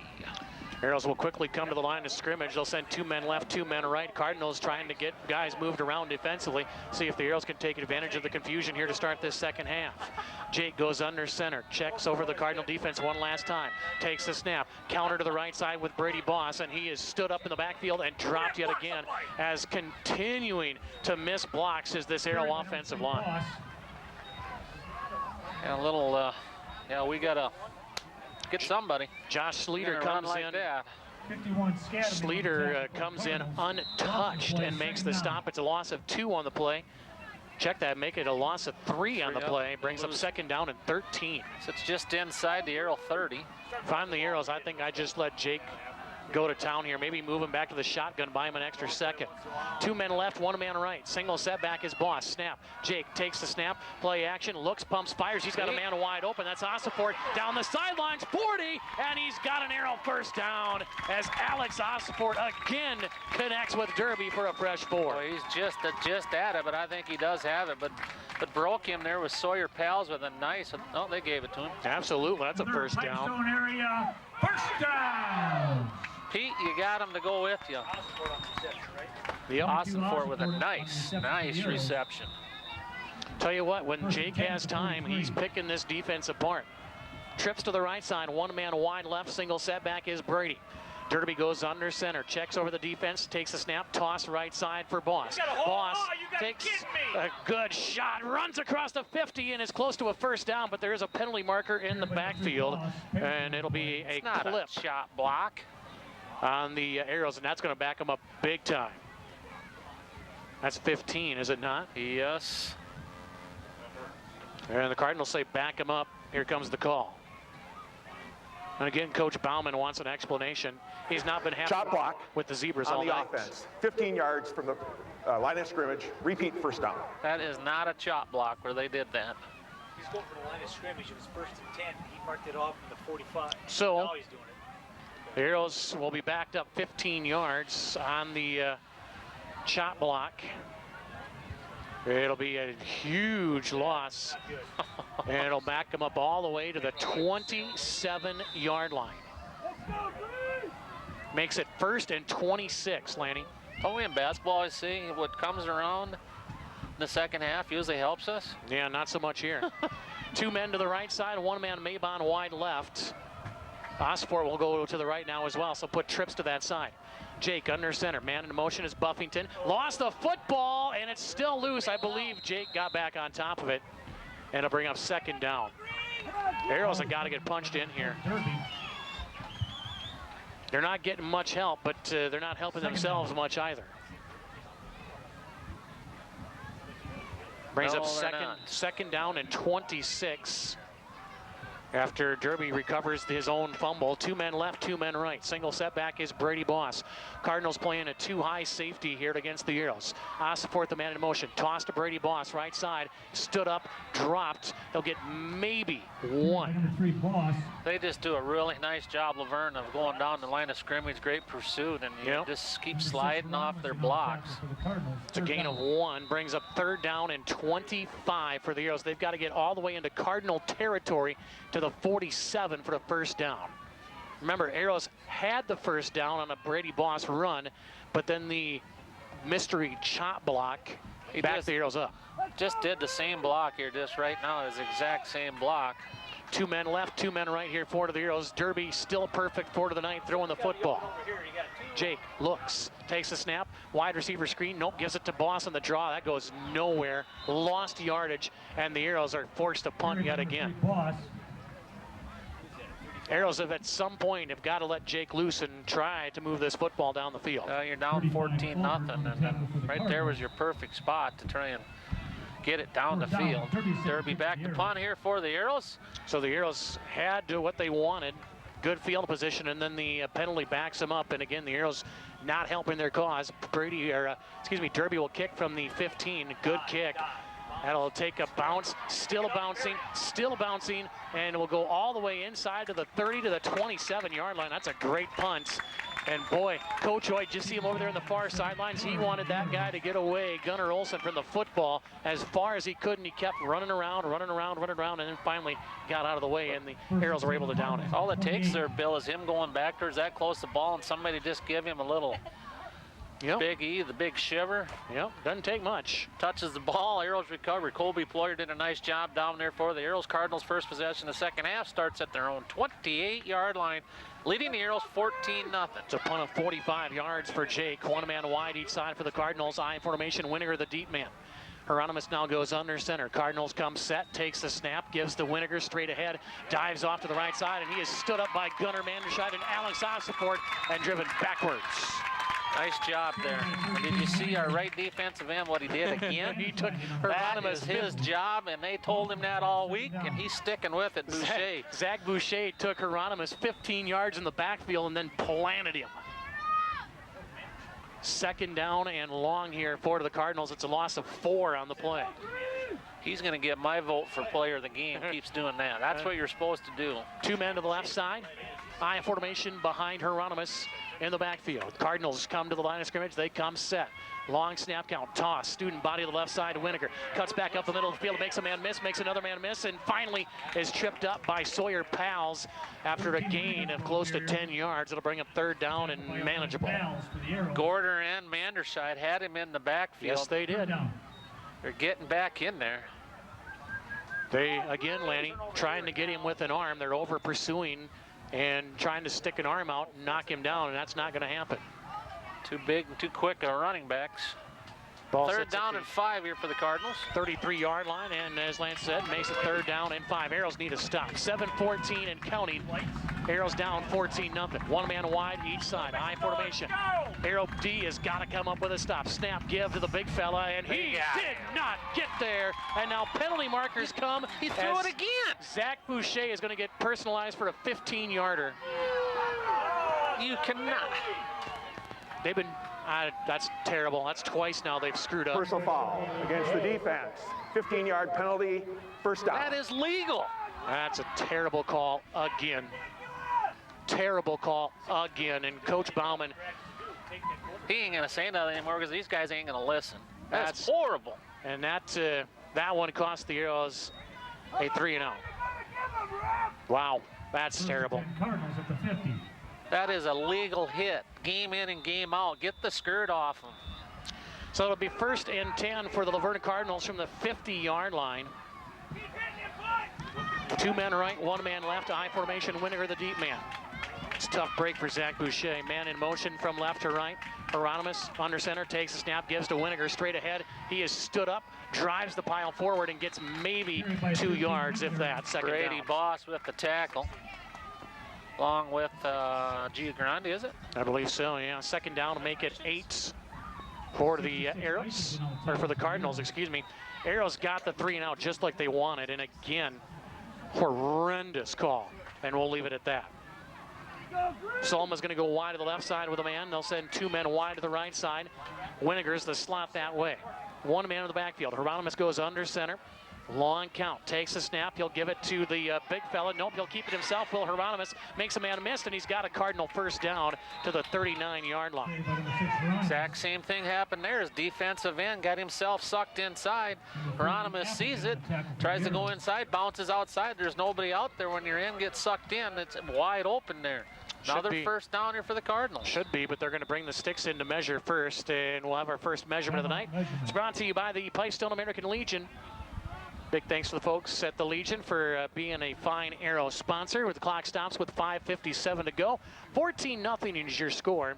Arrows will quickly come to the line of scrimmage. They'll send 2 men left, 2 men right. Cardinals trying to get guys moved around defensively. See if the Arrows can take advantage of the confusion here to start this second half. Jake goes under center, checks over the Cardinal defense one last time, takes the snap, counter to the right side with Brady Boss, and he is stood up in the backfield and dropped yet again as continuing to miss blocks is this Arrow offensive line. And a little, we got to get somebody. Josh Sleater comes comes in. That. 51 Sleater comes in untouched and makes the stop. It's a loss of 2 on the play. Check that, make it a loss of 3 on the play. Brings up 2nd down and 13. So it's just inside the Arrow 30. If I'm the Arrows, I think I just let Jake go to town here. Maybe move him back to the shotgun, buy him an extra second. 2 men left, 1 man right. Single setback is Boss. Snap. Jake takes the snap. Play action. Looks, pumps, fires. He's got a man wide open. That's Osiport down the sidelines. 40, and he's got an Arrow first down as Alex Osiport again connects with Derby for a fresh 4. Well, he's just at it, but I think he does have it. But broke him there with Sawyer Pals with a nice. Oh, they gave it to him. Absolutely, that's a first down. Pipestone area, first down. Pete, you got him to go with you. Yep. Osiport with a nice reception. Tell you what, when Jake has time, he's picking this defense apart. Trips to the right side, 1 man wide left, single setback is Brady. Derby goes under center, checks over the defense, takes a snap, toss right side for Boss. Boss takes a good shot, runs across the 50 and is close to a first down, but there is a penalty marker in the backfield, and it'll be a clip shot block on the Arrows, and that's going to back them up big time. That's 15, is it not? Yes. And the Cardinals say back him up. Here comes the call. And again, Coach Bauman wants an explanation. He's not been happy Shot block with the Zebras on all the night. offense. 15 yards from the line of scrimmage. Repeat first down. That is not a chop block where they did that. He's going for the line of scrimmage. It was 1st and 10. He marked it off in the 45. So now he's doing it. the Arrows will be backed up 15 yards on the chop block. It'll be a huge loss, and it'll back them up all the way to the 27-yard line. Makes it 1st and 26, Lanny. Oh, in basketball, I see what comes around in the second half usually helps us. Yeah, not so much here. 2 men to the right side, 1 man Maybon wide left. Osiport will go to the right now as well, so put trips to that side. Jake under center, man in motion is Buffington. Lost the football, and it's still loose. I believe Jake got back on top of it, and it'll bring up 2nd down. Arrows have got to get punched in here. They're not getting much help, but they're not helping themselves much either. Brings up second down and 26. After Derby recovers his own fumble. 2 men left, 2 men right. Single setback is Brady Boss. Cardinals playing a 2-high safety here against the Arrows. Osiport, the man in motion. Toss to Brady Boss, right side. Stood up, dropped. They'll get maybe 1. They just do a really nice job, Laverne, of going down the line of scrimmage. Great pursuit, and you just keep sliding off their blocks. It's a gain of 1. Brings up 3rd down and 25 for the Arrows. They've got to get all the way into Cardinal territory to the 47 for the first down. Remember, Arrows had the first down on a Brady Boss run, but then the mystery chop block backed the Arrows up. Just did the same block here just right now, his exact same block. 2 men left, 2 men right here, 4 to the Arrows. Derby still perfect, 4 to the 9th, throwing the football. Jake looks, takes a snap, wide receiver screen, nope, gives it to Boss on the draw. That goes nowhere, lost yardage, and the Arrows are forced to punt yet again. Arrows have at some point have got to let Jake loose and try to move this football down the field. You're down 14-0, and right there was your perfect spot to try and get it down the field. Derby back to punt here for the Arrows. So the Arrows had to what they wanted. Good field position, and then the penalty backs them up. And again, the Arrows not helping their cause. Derby will kick from the 15. Good kick. That'll take a bounce, still bouncing, and it will go all the way inside to the 30 to the 27-yard line. That's a great punt. And boy, Coach Hoyt, just see him over there on the far sidelines. He wanted that guy to get away, Gunnar Olsen, from the football as far as he could, and he kept running around, and then finally got out of the way, and the Arrows were able to down it. All it takes there, Bill, is him going backwards that close to the ball, and somebody just give him a little Big E, the big shiver. Yep, doesn't take much. Touches the ball, Arrows recover. Colby Ployer did a nice job down there for the Arrows. Cardinals first possession. The second half starts at their own 28-yard line, leading the Arrows 14-0. It's a punt of 45 yards for Jake. 1 man wide each side for the Cardinals. I formation, Winiger the deep man. Hieronymus now goes under center. Cardinals come set, takes the snap, gives to Winiger straight ahead, dives off to the right side, and he is stood up by Gunnar Manderscheid and Alex Ossiport and driven backwards. Nice job there. And did you see our right defensive end, what he did again? He took that Hieronymus is his job, and they told him that all week, and he's sticking with it, Boucher. Zach Boucher took Hieronymus 15 yards in the backfield and then planted him. Second down and long here for the Cardinals. It's a loss of 4 on the play. He's going to get my vote for player of the game. Keeps doing that. That's what you're supposed to do. 2 men to the left side. I formation behind Hieronymus in the backfield. Cardinals come to the line of scrimmage. They come set. Long snap count. Toss. Student body to the left side. Winiger cuts back up the middle of the field. Makes a man miss. Makes another man miss. And finally is tripped up by Sawyer Pals after a gain of close to 10 yards. It'll bring up third down and manageable. Gorder and Manderscheid had him in the backfield. Yes, they did. They're getting back in there. They, again, Lanny, trying to get him with an arm. They're over pursuing and trying to stick an arm out and knock him down, and that's not going to happen. Too big and too quick running backs. Ball third down and 5 here for the Cardinals. 33-yard line, and as Lance said, makes it third down and 5. Arrows need a stop. 7-14 and counting. Arrows down 14-0. 1 man wide each side. I formation. Arrow D has got to come up with a stop. Snap, give to the big fella, and he did not get there. And now penalty markers come. He threw it again. Zach Boucher is going to get personalized for a 15-yarder. You cannot. They've been, that's terrible. That's twice now they've screwed up. Personal foul against the defense. 15-yard penalty, first down. That is legal. That's a terrible call again. Terrible call again. And Coach Bauman, he ain't going to say nothing anymore because these guys ain't going to listen. That's horrible. And that one cost the Arrows a 3-and-out. Wow, that's terrible. Cardinals at the 50. That is a legal hit. Game in and game out. Get the skirt off them. So it'll be 1st and 10 for the Luverne Cardinals from the 50-yard line. 2 men right, 1 man left. I formation, Winiger the deep man. It's a tough break for Zach Boucher. Man in motion from left to right. Hieronymus under center, takes the snap, gives to Winiger straight ahead. He is stood up, drives the pile forward, and gets maybe 2 yards, if that. Second down. Brady Boss with the tackle. Along with Giagrande, is it? I believe so, yeah. Second down to make it 8 for the Arrows, or for the Cardinals, excuse me. Arrows got the 3-and-out just like they wanted, and again, horrendous call, and we'll leave it at that. Solma's going to go wide to the left side with a man. They'll send 2 men wide to the right side. Winiger's the slot that way. 1 man in the backfield. Hieronymus goes under center. Long count, takes a snap, he'll give it to the big fella. Nope, he'll keep it himself. Will Hieronymus makes a man miss, and he's got a Cardinal first down to the 39-yard line. Exact same thing happened there. His defensive end got himself sucked inside. Hieronymus sees it, tries to go inside, bounces outside. There's nobody out there. When your end gets sucked in, it's wide open there. Another first down here for the Cardinals. Should be, but they're going to bring the sticks in to measure first, and we'll have our first measurement of the night. It's brought to you by the Pipestone American Legion. Big thanks to the folks at the Legion for being a fine Arrow sponsor. With the clock stops with 5:57 to go. 14-0 is your score.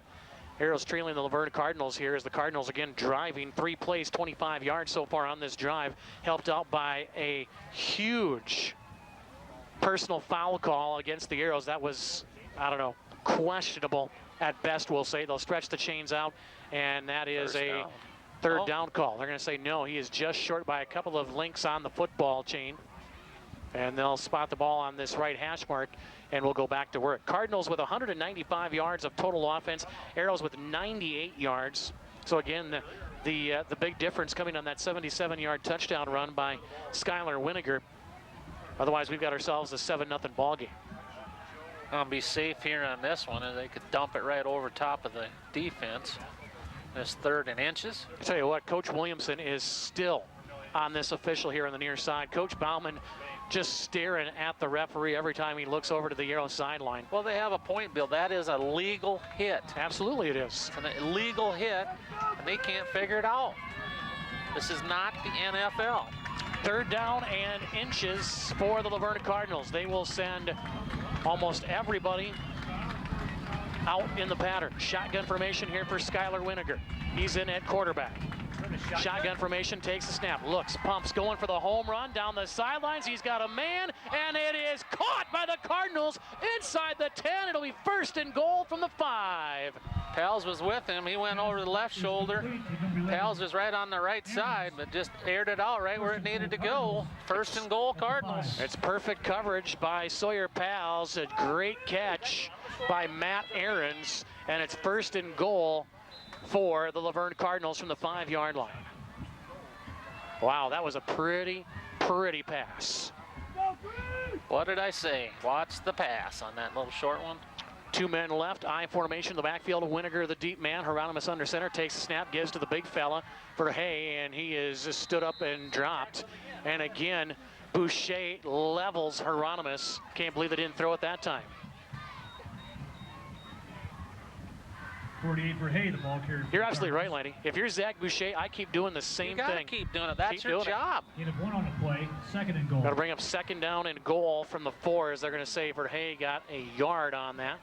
Arrows trailing the Luverne Cardinals here as the Cardinals again driving 3 plays, 25 yards so far on this drive, helped out by a huge personal foul call against the Arrows. That was, I don't know, questionable at best, we'll say. They'll stretch the chains out, and that is a third down call. They're going to say no, he is just short by a couple of links on the football chain. And they'll spot the ball on this right hash mark, and we'll go back to work. Cardinals with 195 yards of total offense. Arrows with 98 yards. So again, the big difference coming on that 77-yard touchdown run by Skylar Winiger. Otherwise, we've got ourselves a 7-0 ball game. I'll be safe here on this one, and they could dump it right over top of the defense. This 3rd and inches. I tell you what, Coach Williamson is still on this official here on the near side. Coach Bauman just staring at the referee every time he looks over to the Arrow sideline. Well, they have a point, Bill. That is a legal hit. Absolutely it is. It's an illegal hit, and they can't figure it out. This is not the NFL. 3rd down and inches for the Luverne Cardinals. They will send almost everybody out in the pattern. Shotgun formation here for Skylar Winiger. He's in at quarterback. Shotgun formation, takes the snap, looks, pumps, going for the home run down the sidelines. He's got a man, and it is caught by the Cardinals inside the 10. It'll be 1st and goal from the 5. Pals was with him. He went over the left shoulder. Pals was right on the right side, but just aired it out right where it needed to go. 1st and goal, Cardinals. It's perfect coverage by Sawyer Pals. A great catch by Matt Ahrens, and it's 1st and goal for the Luverne Cardinals from the 5-yard line. Wow, that was a pretty pass. What did I say? Watch the pass on that little short one. 2 men left, I formation, the backfield of Winiger, the deep man. Hieronymus under center, takes the snap, gives to the big fella for Hay, and he is stood up and dropped. And again, Boucher levels Hieronymus. Can't believe they didn't throw it that time. 48 for Hay, the ball carrier. You're absolutely right, Lanny. If you're Zach Boucher, I keep doing the same thing. You gotta keep doing it. That's your job. Gain of 1 on the play, 2nd and goal. Got to bring up 2nd down and goal from the 4, as they're going to say for Hay got a yard on that.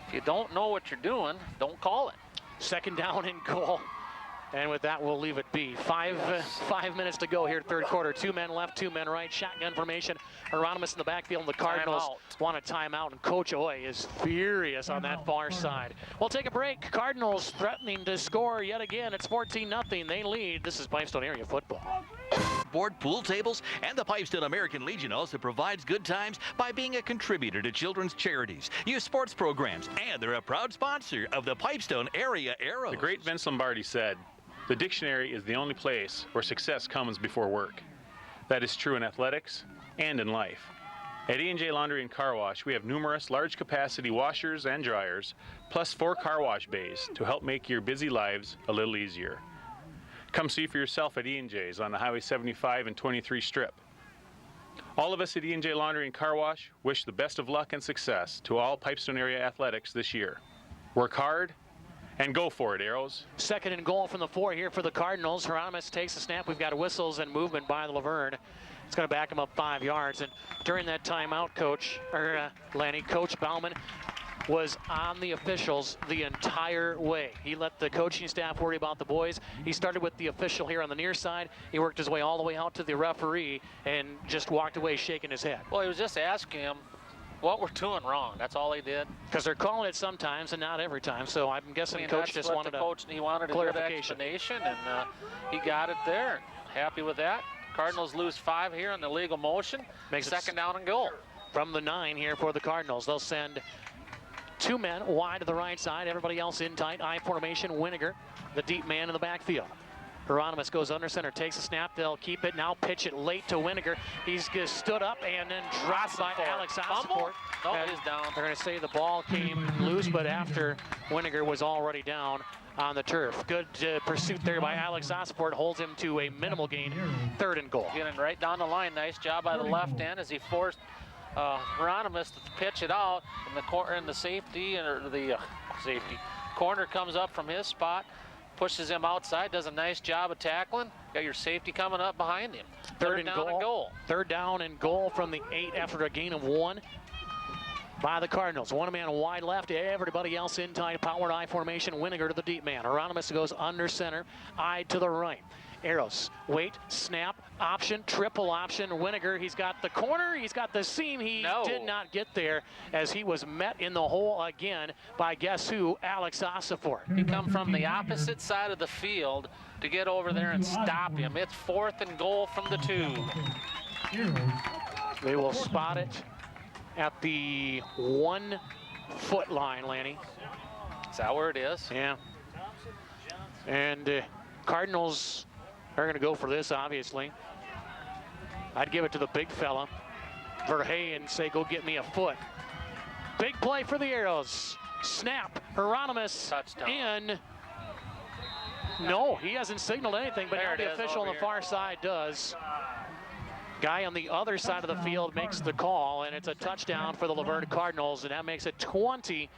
If you don't know what you're doing, don't call it. 2nd down and goal. And with that, we'll leave it be. 5 minutes to go here, 3rd quarter. 2 men left, 2 men right. Shotgun formation. Hieronymus in the backfield. And the Cardinals want a timeout. And Coach Oy is furious on that far side. We'll take a break. Cardinals threatening to score yet again. It's 14-0. They lead. This is Pipestone area football. Board, pool tables, and the Pipestone American Legion also provides good times by being a contributor to children's charities, youth sports programs, and they're a proud sponsor of the Pipestone Area Arrows. The great Vince Lombardi said, "The dictionary is the only place where success comes before work." That is true in athletics and in life. At E&J Laundry and Car Wash, we have numerous large capacity washers and dryers, plus 4 car wash bays to help make your busy lives a little easier. Come see for yourself at E&J's on the Highway 75 and 23 strip. All of us at E&J Laundry and Car Wash wish the best of luck and success to all Pipestone area athletics this year. Work hard and go for it, Arrows. 2nd and goal from the 4 here for the Cardinals. Hieronymus takes the snap. We've got whistles and movement by the Luverne. It's going to back him up 5 yards. And during that timeout, Lanny, Coach Bauman was on the officials the entire way. He let the coaching staff worry about the boys. He started with the official here on the near side. He worked his way all the way out to the referee and just walked away shaking his head. Well, he was just asking him what we're doing wrong. That's all he did. Because they're calling it sometimes and not every time. So I'm guessing Coach just wanted he wanted a good explanation, and he got it there. Happy with that. Cardinals lose 5 here on the legal motion. Makes 2nd down and goal. From the 9 here for the Cardinals. They'll send 2 men wide to the right side. Everybody else in tight. I formation. Winiger, the deep man in the backfield. Hieronymus goes under center, takes a snap. They'll keep it now. Pitch it late to Winiger. He's just stood up and then dropped by Alex Osiport. No, he's down. They're going to say the ball came loose, but after Winiger was already down on the turf. Good pursuit there by Alex Osiport. Holds him to a minimal gain. 3rd and goal. Getting right down the line. Nice job by the left end as he forced Hieronymus to pitch it out, and the safety corner comes up from his spot, pushes him outside, does a nice job of tackling. Got your safety coming up behind him. 3rd down and goal. 3rd down and goal from the 8 after a gain of 1 by the Cardinals. 1 man wide left, everybody else in tight, powered I formation. Winiger to the deep man. Hieronymus goes under center, eye to the right. Arrows, wait, snap, option, triple option. Winiger, he's got the corner, he's got the seam. He did not get there as he was met in the hole again by guess who? Alex Osiport. He come from the opposite side of the field to get over there and stop him. It's 4th and goal from the 2. They will spot it at the 1 foot line, Lanny. Is that where it is? Yeah. And Cardinals are going to go for this, obviously. I'd give it to the big fella, Verhey, and say, go get me a foot. Big play for the Arrows. Snap, Hieronymus in. No, he hasn't signaled anything, but now the official on the far side does. Guy on the other side of the field makes the call, and it's a touchdown for the Luverne Cardinals, and that makes it 20-0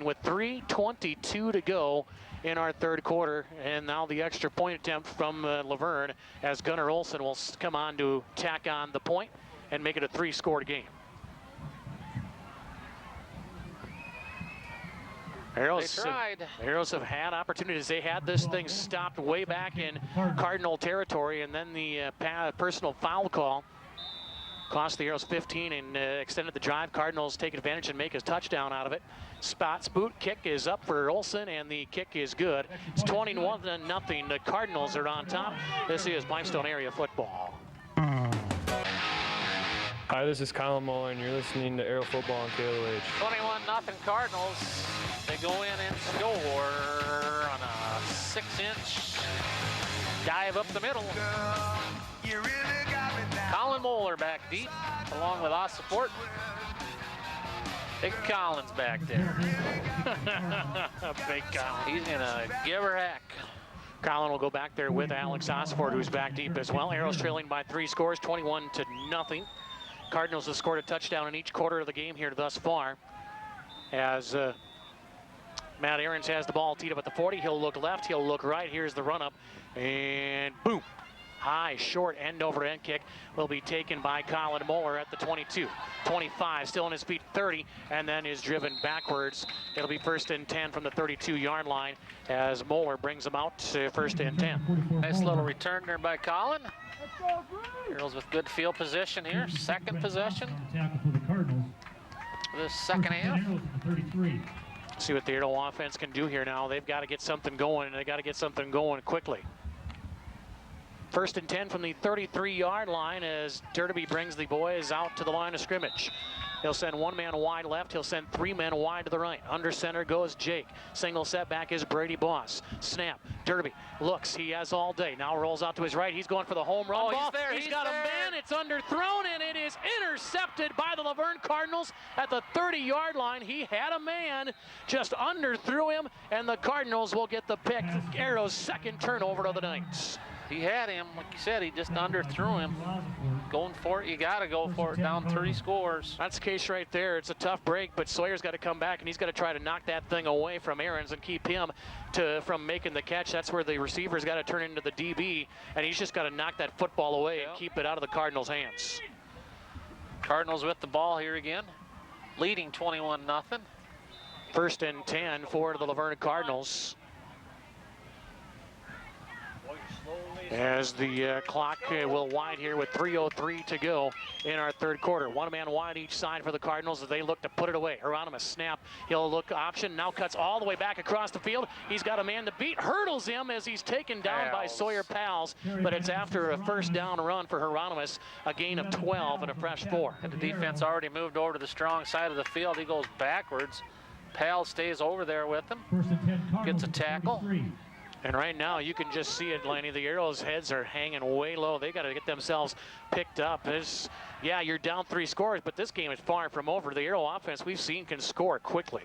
with 3:22 to go in our 3rd quarter. And now the extra point attempt from Luverne, as Gunnar Olsen will come on to tack on the point and make it a 3-score game. Arrows, They tried. Arrows have had opportunities. They had this thing stopped way back in Cardinal territory, and then the personal foul call cost the Arrows 15 and extended the drive. Cardinals take advantage and make a touchdown out of it. Spots boot kick is up for Olsen, and the kick is good. It's 21-0. The Cardinals are on top. This is Pipestone area football. Hi, this is Colin Muller, and you're listening to Aero Football on KLOH. 21-0 Cardinals. They go in and score on a 6-inch dive up the middle. Colin Moeller back deep, along with us support. Big Collins back there. Big Collins. He's gonna give her heck. Colin will go back there with Alex Osford, who's back deep as well. Arrows trailing by 3 scores, 21-0. Cardinals have scored a touchdown in each quarter of the game here thus far. As Matt Ahrens has the ball teed up at the 40. He'll look left, he'll look right. Here's the run up, and boom. High, short, end-over-end kick will be taken by Colin Moeller at the 22. 25, still on his feet, 30, and then is driven backwards. It'll be 1st and 10 from the 32-yard line as Moeller brings them out to 1st and 10. Nice little return there by Colin. Girls with good field position here. Second possession. This second half. See what the Arrow offense can do here now. They've got to get something going, and they got to get something going quickly. 1st and 10 from the 33-yard line as Derby brings the boys out to the line of scrimmage. He'll send 1 man wide left. He'll send 3 men wide to the right. Under center goes Jake. Single setback is Brady Boss. Snap. Derby looks. He has all day. Now rolls out to his right. He's going for the home run ball. He's there. He's got a man. It's underthrown, and it is intercepted by the Luverne Cardinals at the 30-yard line. He had a man, just underthrew him, and the Cardinals will get the pick. Arrow's second turnover of the night. He had him, like you said, he just underthrew him. Going for it, you got to go for it, down 3 scores. That's the case right there. It's a tough break, but Sawyer's got to come back, and he's got to try to knock that thing away from Ahrens and keep him from making the catch. That's where the receiver's got to turn into the DB, and he's just got to knock that football away and keep it out of the Cardinals' hands. Cardinals with the ball here again, leading 21-0. 1st and 10 for the Luverne Cardinals. As the clock will wind here with 3:03 to go in our 3rd quarter. 1 man wide each side for the Cardinals as they look to put it away. Hieronymus snap. He'll look option. Now cuts all the way back across the field. He's got a man to beat. Hurdles him as he's taken down by Sawyer Pals. But it's after a 1st down run for Hieronymus. A gain of 12 and a fresh 4. And the defense already moved over to the strong side of the field. He goes backwards. Pal stays over there with him. Gets a tackle. And right now, you can just see it, Lanny. The Arrows' heads are hanging way low. They got to get themselves picked up. Yeah, you're down 3 scores, but this game is far from over. The Arrow offense we've seen can score quickly.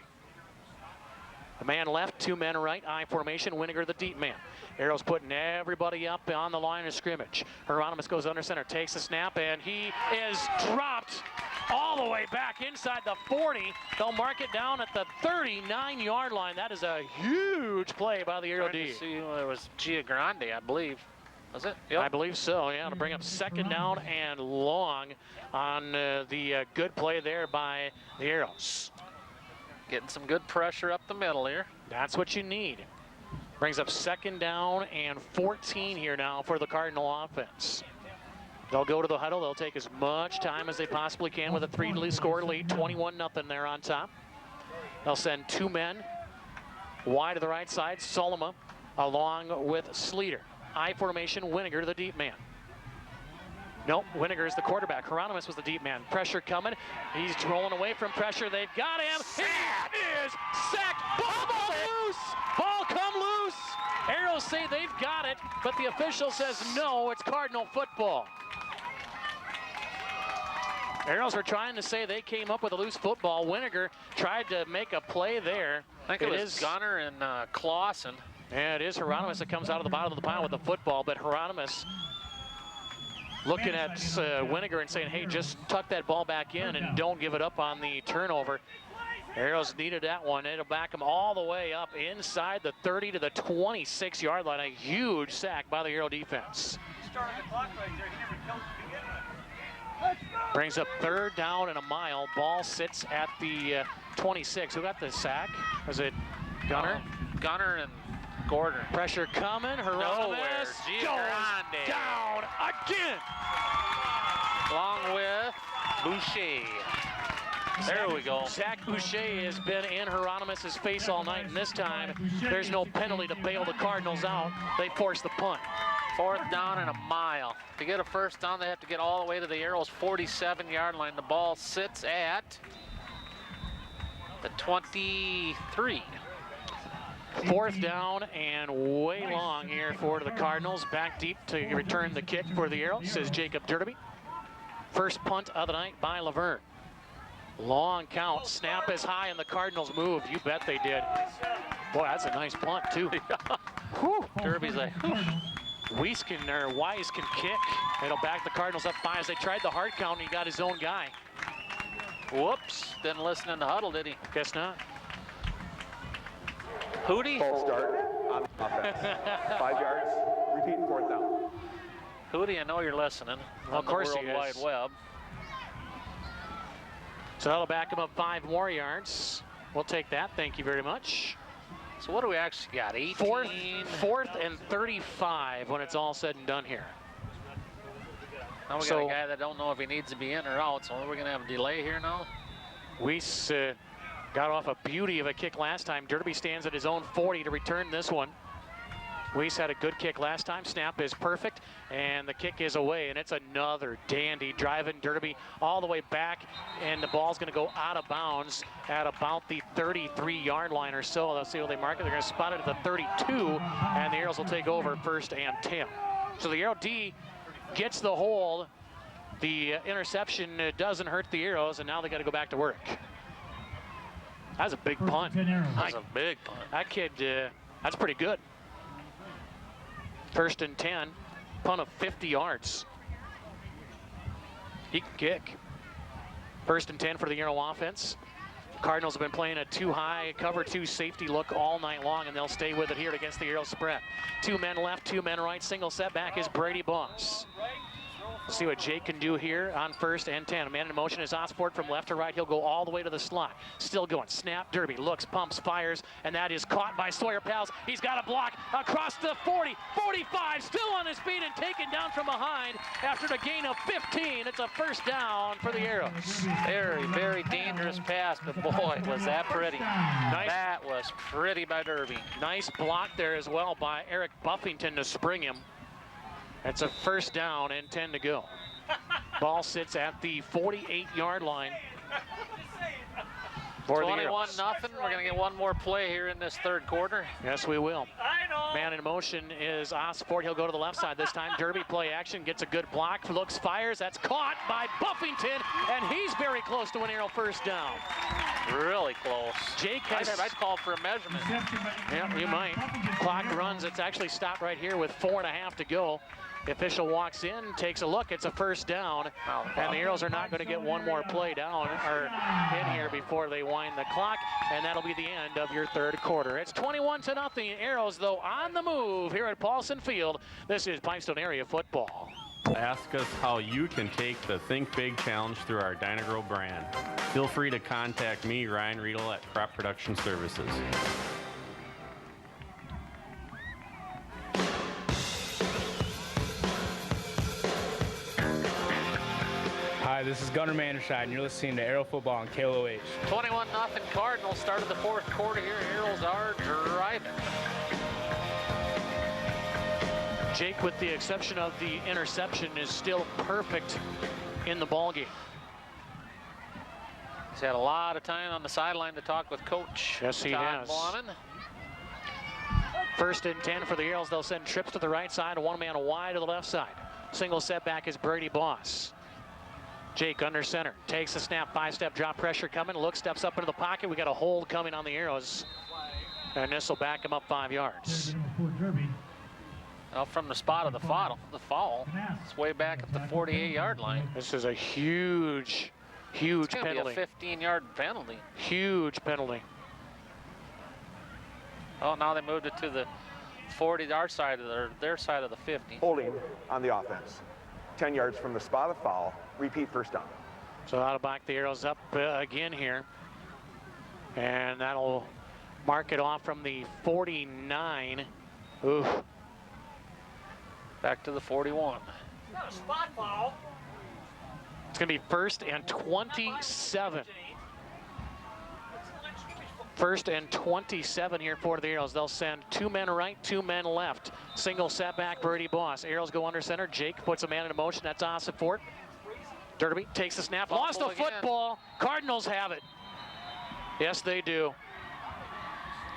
A man left, 2 men right, I formation, Winiger the deep man. Arrows putting everybody up on the line of scrimmage. Hieronymus goes under center, takes the snap, and he is dropped all the way back inside the 40. They'll mark it down at the 39-yard line. That is a huge play by the Arrow D. See, it was Giagrande, I believe. Was it? Yep. I believe so, yeah, to bring up 2nd down and long on the good play there by the Arrows. Getting some good pressure up the middle here. That's what you need. Brings up 2nd down and 14 here now for the Cardinal offense. They'll go to the huddle. They'll take as much time as they possibly can with a 3-score lead, 21-0 there on top. They'll send 2 men wide to the right side, Soloma along with Sleater. I formation, Winiger the deep man. Nope, Winiger is the quarterback. Hieronymus was the deep man. Pressure coming. He's rolling away from pressure. They've got him. He is sacked. Ball loose. Ball come loose. Arrows say they've got it, but the official says no, it's Cardinal football. Arrows were trying to say they came up with a loose football. Winiger tried to make a play there. I think it was Gunner and Clausen. Yeah, it is Hieronymus that comes out of the bottom of the pile with the football, but Hieronymus looking at Winiger and saying, hey, just tuck that ball back in and don't give it up on the turnover. Arrows needed that one. It'll back them all the way up inside the 30 to the 26-yard line. A huge sack by the Arrow defense. Brings up 3rd down and a mile. Ball sits at the 26. Who got the sack? Was it Gunner. Gunner and Gordon. Pressure coming. Hieronymus goes down again. Along with Boucher. There we go. Zach Boucher has been in Hieronymus' face all night, and this time there's no penalty to bail the Cardinals out. They force the punt. 4th down and a mile. To get a first down, they have to get all the way to the Arrows' 47-yard line. The ball sits at the 23. 4th down and way long here for the Cardinals. Back deep to return the kick for the Arrows, says Jacob Derby. First punt of the night by Luverne. Long count, snap is high, and the Cardinals moved. You bet they did. Boy, that's a nice punt, too. Derby's like, Wise can kick. It'll back the Cardinals up 5 as they tried the hard count, and he got his own guy. Whoops, didn't listen in the huddle, did he? Guess not. Hootie? Full start on offense. 5 yards, repeat 4th down. Hootie, I know you're listening. Well, of course he is. World Wide Web. So that'll back him up 5 more yards. We'll take that, thank you very much. So what do we actually got, 18? 4th and 35 when it's all said and done here. Now we got a guy that don't know if he needs to be in or out, so we're going to have a delay here now. Weiss got off a beauty of a kick last time. Derby stands at his own 40 to return this one. Weiss had a good kick last time. Snap is perfect, and the kick is away, and it's another dandy driving Derby all the way back, and the ball's going to go out of bounds at about the 33-yard line or so. Let's see what they mark it. They're going to spot it at the 32, and the Arrows will take over 1st and 10. So the Arrow D gets the hold. The interception doesn't hurt the Arrows, and now they got to go back to work. That's a big punt. That's a big punt. That kid, that's pretty good. 1st and 10, punt of 50 yards. He can kick. 1st and 10 for the Arrow offense. Cardinals have been playing a too high cover 2 safety look all night long, and they'll stay with it here against the Arrow spread. 2 men left, 2 men right. Single setback is Brady Boss. Let's see what Jake can do here on 1st and 10. A man in motion is Osborne from left to right. He'll go all the way to the slot. Still going. Snap, Derby, looks, pumps, fires, and that is caught by Sawyer Pals. He's got a block across the 40, 45, still on his feet and taken down from behind after the gain of 15. It's a 1st down for the Arrows. Very, very dangerous pass, but boy, was that pretty. Nice. That was pretty by Derby. Nice block there as well by Eric Buffington to spring him. It's a 1st down and 10 to go. Ball sits at the 48-yard line. 21-0. We're going to get one more play here in this 3rd quarter. Yes, we will. Man in motion is Osford. He'll go to the left side this time. Derby play action, gets a good block, looks, fires. That's caught by Buffington, and he's very close to an Arrow 1st down. Really close. Jake has... I'd call for a measurement. Yeah, you might. Clock runs. It's actually stopped right here with 4.5 to go. The official walks in, takes a look. It's a 1st down, and the Arrows are not going to get one more play down or in here before they wind the clock, and that'll be the end of your 3rd quarter. It's 21-0. Arrows, though, on the move here at Paulson Field. This is Pipestone area football. Ask us how you can take the Think Big Challenge through our Dyna-Gro brand. Feel free to contact me, Ryan Riedel, at Crop Production Services. Hi, this is Gunnar Manderscheid, and you're listening to Arrow Football on KLOH. 21-0 Cardinals. Started the 4th quarter here. Arrows are driving. Jake, with the exception of the interception, is still perfect in the ballgame. He's had a lot of time on the sideline to talk with Coach. Yes, he has. 1st and 10 for the Arrows. They'll send trips to the right side, 1 man wide to the left side. Single setback is Brady Boss. Jake under center, takes the snap, 5-step drop pressure coming, looks, steps up into the pocket. We got a hold coming on the Arrows, and this will back him up 5 yards. Well, from the spot of the fall, it's way back at the 48-yard line. This is a huge penalty. It's be a 15-yard penalty. Huge penalty. Oh, now they moved it to the 40-yard side of their side of the 50. Holding on the offense. 10 yards from the spot of foul. Repeat 1st down. So that'll back the Arrows up again here. And that'll Mark it off from the 49. Oof. Back to the 41. Not a spot foul. It's going to be 1st and 27. 1st and 27 here for the Arrows. They'll send 2 men right, 2 men left. Single setback, Brady Boss. Arrows go under center. Jake puts a man in motion. That's Osiport. Derby takes the snap. Lost the football. Cardinals have it. Yes, they do.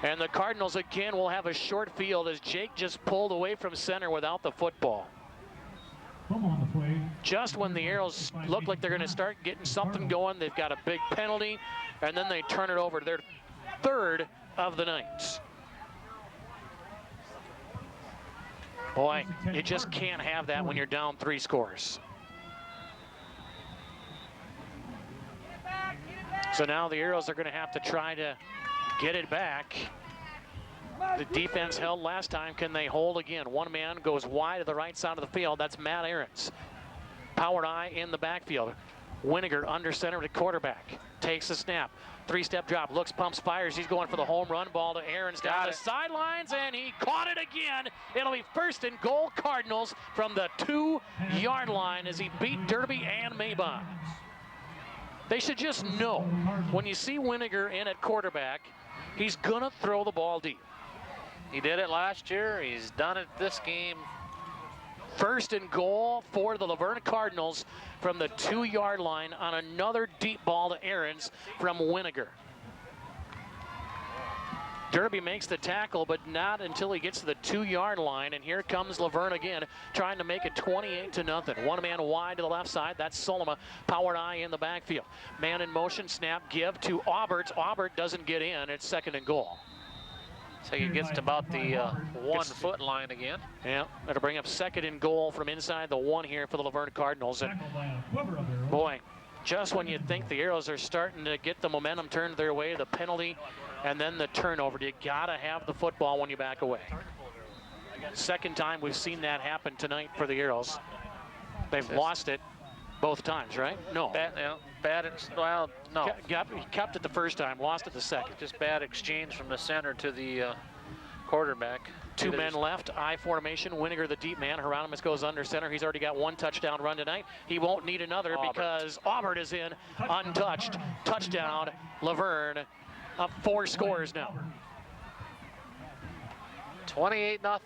And the Cardinals again will have a short field as Jake just pulled away from center without the football. On the play. Just when the Arrows look like they're going to start getting something going, they've got a big penalty, and then they turn it over. Their 3rd of the night. Boy, you just can't have that when you're down 3 scores. So now the Arrows are going to have to try to get it back. The defense held last time. Can they hold again? One man goes wide to the right side of the field. That's Matt Ahrens. Powered eye in the backfield. Winiger under center to quarterback. Takes the snap. 3-step drop. Looks, pumps, fires. He's going for the home run. Ball to Ahrens down the sidelines, and he caught it again. It'll be 1st and goal Cardinals from the 2-yard line as he beat Derby and Maybach. They should just know when you see Winiger in at quarterback, he's going to throw the ball deep. He did it last year. He's done it this game. 1st and goal for the Luverne Cardinals from the 2-yard line on another deep ball to Ahrens from Winiger. Derby makes the tackle, but not until he gets to the 2-yard line. And here comes Luverne again, trying to make it 28-0. One man wide to the left side. That's Soloma. Powered eye in the backfield. Man in motion, snap, give to Aubert. Aubert doesn't get in. It's 2nd and goal. So he gets to about the 1-foot line again. Yeah, that'll bring up 2nd and goal from inside the 1 here for the Luverne Cardinals. And boy, just when you think the Arrows are starting to get the momentum turned their way, the penalty and then the turnover. You gotta have the football when you back away. 2nd time we've seen that happen tonight for the Arrows. They've lost it both times, right? No. Well, no. Kept it the 1st time, lost it the 2nd. Just bad exchange from the center to the quarterback. 2 men left, I formation. Winiger, the deep man. Hieronymus goes under center. He's already got 1 touchdown run tonight. He won't need another because Aubert is in untouched. Touchdown, Luverne. Up 4 scores now. 28-0,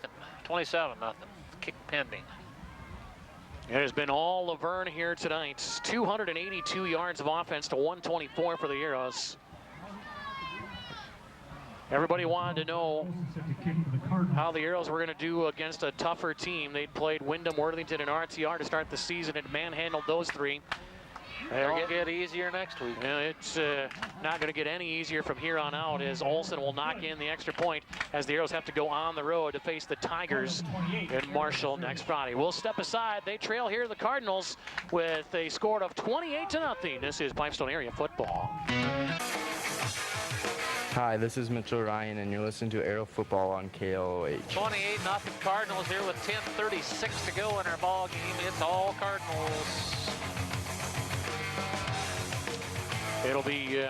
27-0. Kick pending. It has been all Luverne here tonight. 282 yards of offense to 124 for the Arrows. Everybody wanted to know how the Arrows were going to do against a tougher team. They'd played Wyndham, Worthington, and RTR to start the season and manhandled those 3. It'll get easier next week. Yeah, it's not going to get any easier from here on out as Olsen will knock in the extra point as the Arrows have to go on the road to face the Tigers in Marshall next Friday. We'll step aside. They trail here the Cardinals with a score of 28-0. This is Pipestone Area Football. Hi, this is Mitchell Ryan, and you're listening to Aero Football on KLOH. 28-0 Cardinals here with 10:36 to go in our ball game. It's all Cardinals. It'll be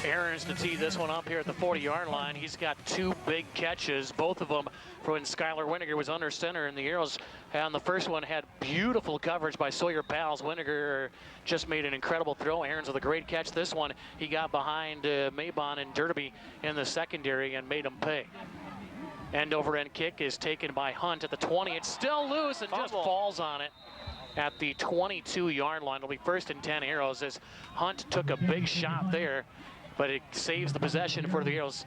Ahrens to tee this one up here at the 40-yard line. He's got 2 big catches, both of them for when Skylar Winiger was under center, and the Arrows on the first one had beautiful coverage by Sawyer Pals. Winiger just made an incredible throw. Ahrens with a great catch. This one, he got behind Maybon and Derby in the secondary and made them pay. End over end kick is taken by Hunt at the 20. It's still loose and just falls on it at the 22-yard line. It'll be 1st and 10 Arrows as Hunt took a big shot there, but it saves the possession for the Arrows.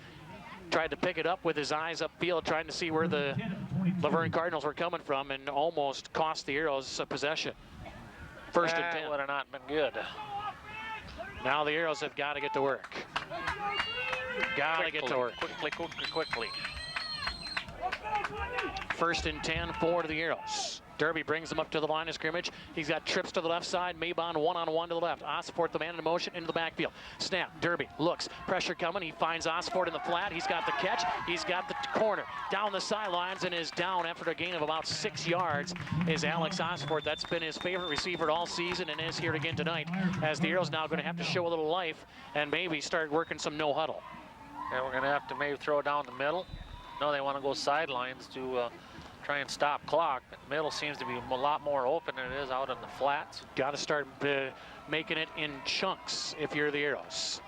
Tried to pick it up with his eyes upfield, trying to see where the Luverne Cardinals were coming from, and almost cost the Arrows a possession. 1st and 10. Would have not been good. Now the Arrows have got to get to work. Got to get to work. Quickly. 1st and 10 for the Arrows. Derby brings him up to the line of scrimmage. He's got trips to the left side. Maybon one-on-one to the left. Osiport, the man in motion, into the backfield. Snap. Derby looks. Pressure coming. He finds Osiport in the flat. He's got the catch. He's got the corner. Down the sidelines and is down after a gain of about 6 yards is Alex Osiport. That's been his favorite receiver all season and is here again tonight as the Arrows now going to have to show a little life and maybe start working some no huddle. And we're going to have to maybe throw it down the middle. No, they want to go sidelines to try and stop clock. But middle seems to be a lot more open than it is out in the flats. Got to start making it in chunks if you're the Arrows.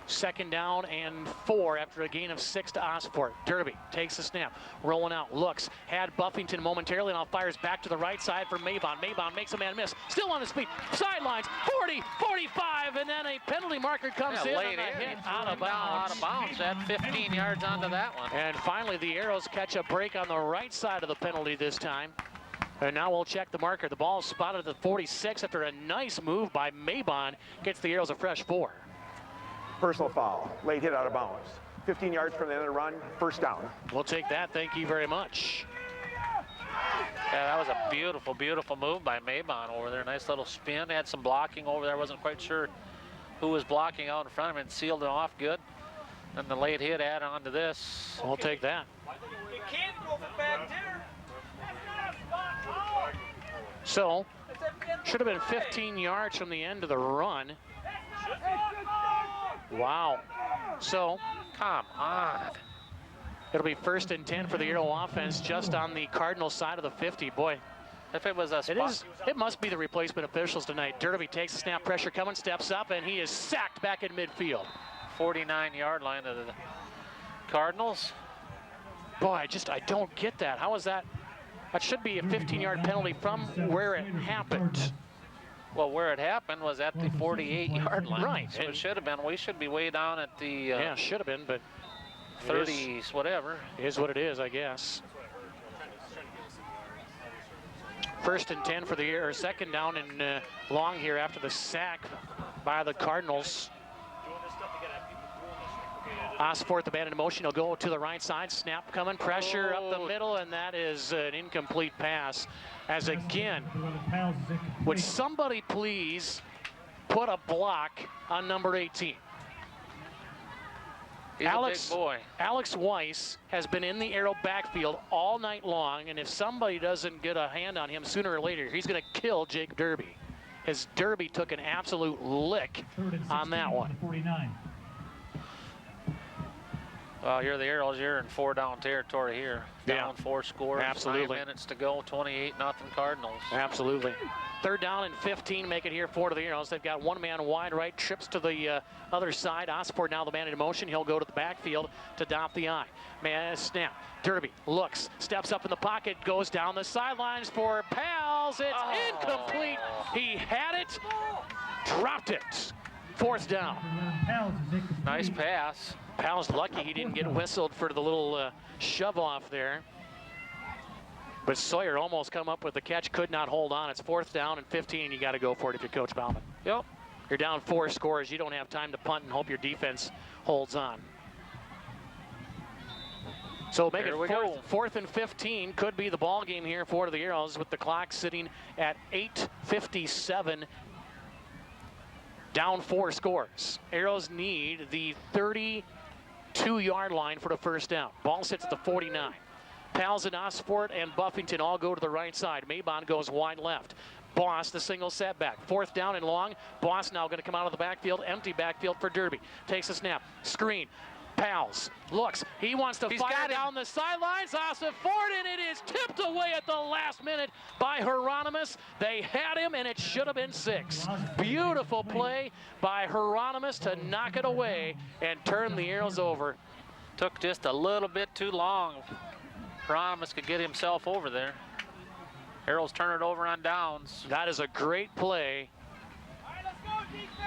2nd down and 4 after a gain of 6 to Osport. Derby takes the snap, rolling out, looks, had Buffington momentarily, now fires back to the right side for Maybon. Maybon makes a man miss, still on his feet, sidelines, 40, 45, and then a penalty marker comes in on the hit out of bounds. Out of bounds, at 15 yards onto that one. And finally the Arrows catch a break on the right side of the penalty this time. And now we'll check the marker. The ball is spotted at the 46 after a nice move by Maybon. Gets the Arrows a fresh 4. Personal foul, late hit out of bounds. 15 yards from the end of the run, 1st down. We'll take that, thank you very much. Yeah, that was a beautiful, beautiful move by Maybon over there. Nice little spin, had some blocking over there. Wasn't quite sure who was blocking out in front of him and sealed it off good. And the late hit add on to this. We'll take that. You can't go for back there. So, should have been 15 yards from the end of the run. Wow. So, come on. It'll be 1st and 10 for the Arrow offense just on the Cardinal side of the 50. Boy, if it was a spot. It must be the replacement officials tonight. Derby takes the snap, pressure coming, steps up, and he is sacked back in midfield. 49-yard line of the Cardinals. Boy, I don't get that. How is that? That should be a 15-yard penalty from where it happened. Well, where it happened was at the 48-yard line. Right. So it should have been. We should be way down at the yeah, should have been, but 30s, whatever. It is what it is, I guess. 1st and 10 for the year, or 2nd down and long here after the sack by the Cardinals. Osport, the man in motion, he'll go to the right side, snap coming, pressure up the middle, and that is an incomplete pass. As again, would somebody please put a block on number 18? He's a big boy. Alex Weiss has been in the Arrow backfield all night long, and if somebody doesn't get a hand on him sooner or later, he's going to kill Jake Derby. As Derby took an absolute lick on that one. 49. Well, you're the Arrows. You're in 4-down territory here. Down 4 scores. Absolutely. 9 minutes to go. 28-0 Cardinals. Absolutely. 3rd down and 15. Make it here 4 to the Arrows. They've got one man wide right. Trips to the other side. Osport now the man in motion. He'll go to the backfield to dot the I. Man, snap. Derby looks, steps up in the pocket, goes down the sidelines for Pals. It's incomplete. He had it, dropped it. 4th down. Nice pass. Pal's lucky he didn't get whistled for the little shove off there. But Sawyer almost come up with the catch, could not hold on. It's 4th down and 15. You got to go for it if you're Coach Bauman. Yep. You're down 4 scores. You don't have time to punt and hope your defense holds on. So make it 4th and 15. Could be the ball game here for the Arrows with the clock sitting at 8:57. Down 4 scores. Arrows need the 32-yard line for the 1st down. Ball sits at the 49. Pals and Osport and Buffington all go to the right side. Maybon goes wide left. Boss, the single setback. 4th down and long. Boss now going to come out of the backfield. Empty backfield for Derby. Takes a snap. Screen. Pals looks. He wants to fire down the sidelines. Osport, and it is tipped away at the last minute by Hieronymus. They had him, and it should have been 6. Beautiful play by Hieronymus to knock it away and turn the Arrows over. Took just a little bit too long. Hieronymus could get himself over there. Arrows turn it over on downs. That is a great play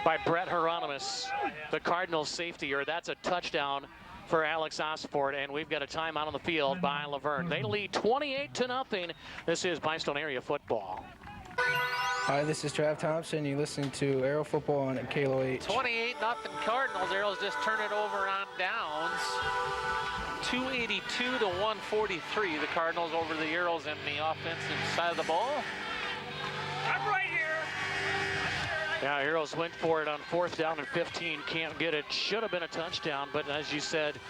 by Brett Hieronymus, the Cardinals safety, or that's a touchdown for Alex Osport, and we've got a timeout on the field by Luverne. They lead 28-0. This is Pipestone area football. Hi, this is Trav Thompson. You're listening to Arrow Football on KLOH. 28-0 Cardinals. Arrows just turn it over on downs. 282 to 143. The Cardinals over the Arrows in the offensive side of the ball. I'm right here. Yeah, Arrows went for it on 4th down and 15. Can't get it. Should have been a touchdown, but as you said,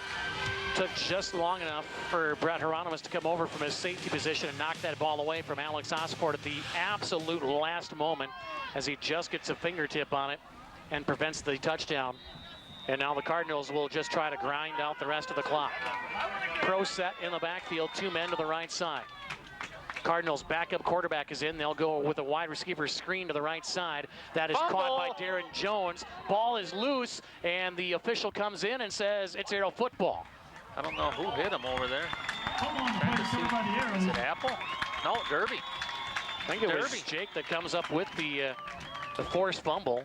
took just long enough for Brett Hieronymus to come over from his safety position and knock that ball away from Alex Osport at the absolute last moment as he just gets a fingertip on it and prevents the touchdown. And now the Cardinals will just try to grind out the rest of the clock. Pro set in the backfield, 2 men to the right side. Cardinals backup quarterback is in. They'll go with a wide receiver screen to the right side. That is caught by Darren Jones. Ball is loose, and the official comes in and says it's Arrow football. I don't know who hit him over there. Trying to see. Is it Apple? No, Derby. I think it was Jake that comes up with the forced fumble.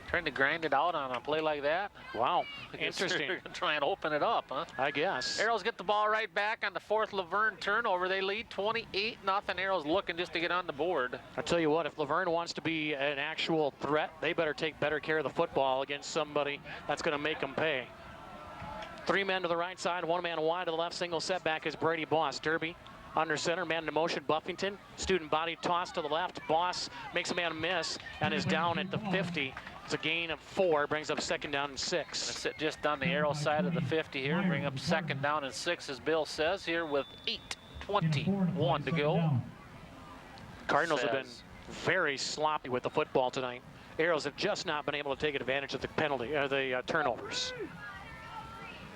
Trying to grind it out on a play like that. Wow, interesting. They're going to try and open it up, huh? I guess. Arrows get the ball right back on the 4th Luverne turnover. They lead 28-0. Arrows looking just to get on the board. I'll tell you what, if Luverne wants to be an actual threat, they better take better care of the football against somebody that's going to make them pay. 3 men to the right side, 1 man wide to the left. Single setback is Brady Boss. Derby under center, man into motion, Buffington. Student body toss to the left. Boss makes a man miss and is down at the 50. It's a gain of 4, brings up 2nd down and 6. Sit just on the Arrow side of the 50 here, bring up 2nd down and 6, as Bill says here, with 8:21 to go. Cardinals have been very sloppy with the football tonight. Arrows have just not been able to take advantage of the penalty, the turnovers.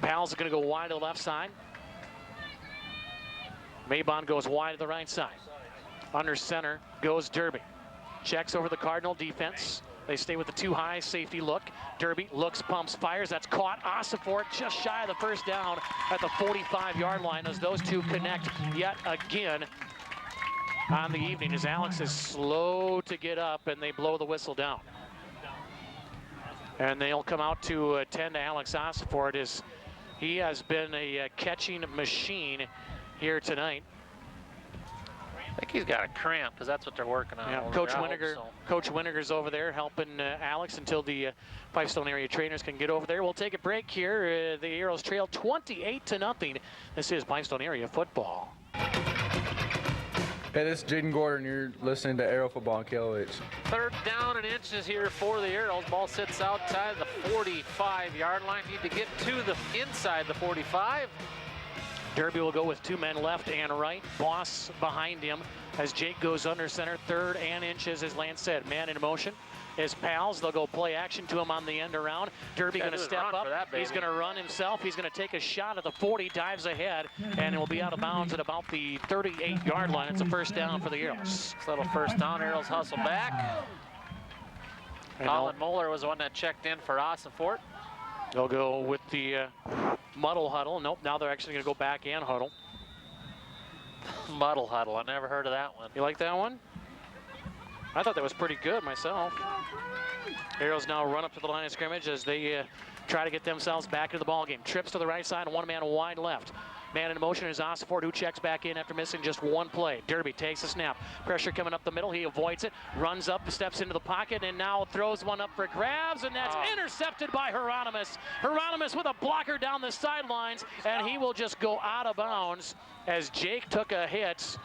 Pals are going to go wide to the left side. Maybon goes wide to the right side. Under center goes Derby. Checks over the Cardinal defense. They stay with the 2 high safety look. Derby looks, pumps, fires. That's caught. Osifort just shy of the 1st down at the 45-yard line as those two connect yet again on the evening as Alex is slow to get up and they blow the whistle down. And they'll come out to attend to Alex Osifort as he has been a catching machine here tonight. I think he's got a cramp because that's what they're working on. Yeah, Coach Winiger's over there helping Alex until the Pipestone area trainers can get over there. We'll take a break here. The Arrows trail 28-0. This is Pipestone area football. Hey, this is Jaden Gordon. You're listening to Arrow Football on KLOH. 3rd down and inches here for the Arrows. Ball sits outside the 45-yard line. Need to get to the inside the 45. Derby will go with 2 men left and right. Boss behind him as Jake goes under center. 3rd and inches, as Lance said. Man in motion. His pals, they'll go play action to him on the end around. Derby going to step up. He's going to run himself. He's going to take a shot at the 40, dives ahead, and will be out of bounds at about the 38-yard line. It's a 1st down for the Arrows. Little 1st down. Arrows hustle back. Colin Moeller was the one that checked in for Osifort. They'll go with the muddle huddle. Nope, now they're actually going to go back and huddle. Muddle huddle. I never heard of that one. You like that one? I thought that was pretty good myself. Arrows now run up to the line of scrimmage as they try to get themselves back into the ball game. Trips to the right side and 1 man wide left. Man in motion is Osifort, who checks back in after missing just 1 play. Derby takes a snap. Pressure coming up the middle. He avoids it, runs up, steps into the pocket, and now throws one up for grabs, and that's intercepted by Hieronymus. Hieronymus with a blocker down the sidelines, and he will just go out of bounds as Jake took a hit.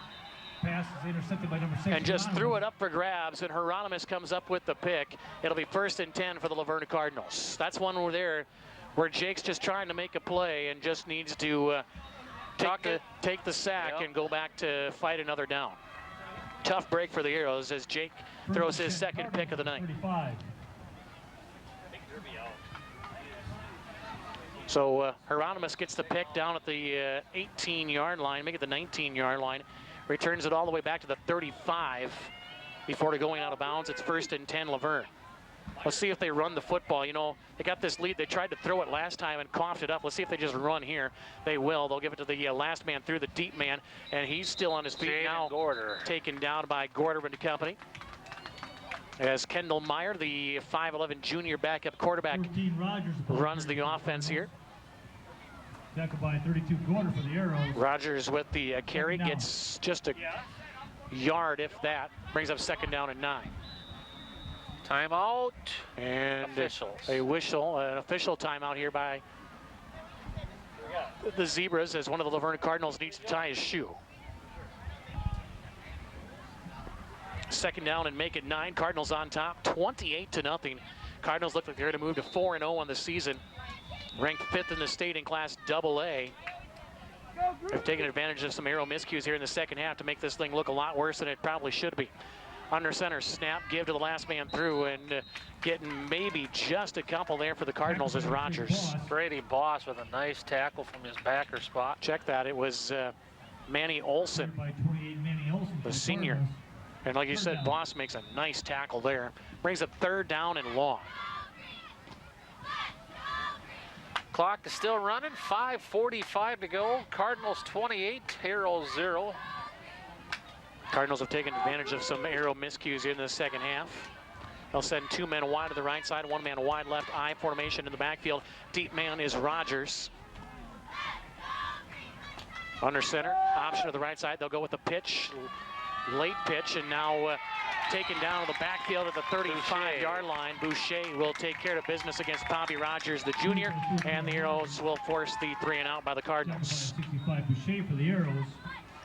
Pass is intercepted by number 6. And just threw it up for grabs, and Hieronymus comes up with the pick. It'll be 1st and 10 for the Luverne Cardinals. That's one where Jake's just trying to make a play and just needs to take the sack and go back to fight another down. Tough break for the Arrows as Jake throws his 2nd pick of the night. 35. So Hieronymus gets the pick down at the 18-yard line, make it the 19-yard line. Returns it all the way back to the 35 before going out of bounds. It's 1st and 10 Luverne. Let's see if they run the football. You know, they got this lead. They tried to throw it last time and coughed it up. Let's see if they just run here. They will. They'll give it to the last man through, the deep man, and he's still on his feet now. Taken down by Gorder and company. As Kendall Meyer, the 5'11 junior backup quarterback, runs the offense here. Back by 32 Gorder for the Arrows. Rogers with the carry, gets just a yard, if that. Brings up 2nd down and 9. Timeout. And officials. An official timeout here by the Zebras as one of the Luverne Cardinals needs to tie his shoe. 2nd down and make it 9. Cardinals on top, 28-0. Cardinals look like they're going to move to 4-0 on the season. Ranked 5th in the state in Class AA. They've taken advantage of some Arrow miscues here in the 2nd half to make this thing look a lot worse than it probably should be. Under center snap, give to the last man through, and getting maybe just a couple there for the Cardinals is Rogers. Brady Boss with a nice tackle from his backer spot. Check that. It was Manny Olson, the senior. And like you said, Boss makes a nice tackle there. Brings a 3rd down and long. Clock is still running, 5:45 to go. Cardinals 28, Arrows 0. Cardinals have taken advantage of some Arrow miscues in the second half. They'll send 2 men wide to the right side, 1 man wide left, I formation in the backfield. Deep man is Rogers. Under center, option to the right side. They'll go with the pitch, late pitch, and now taken down to the backfield at the 35-yard line. Boucher will take care of business against Bobby Rogers, the junior, and the Arrows will force the 3-and-out by the Cardinals. 65 Boucher for the Arrows.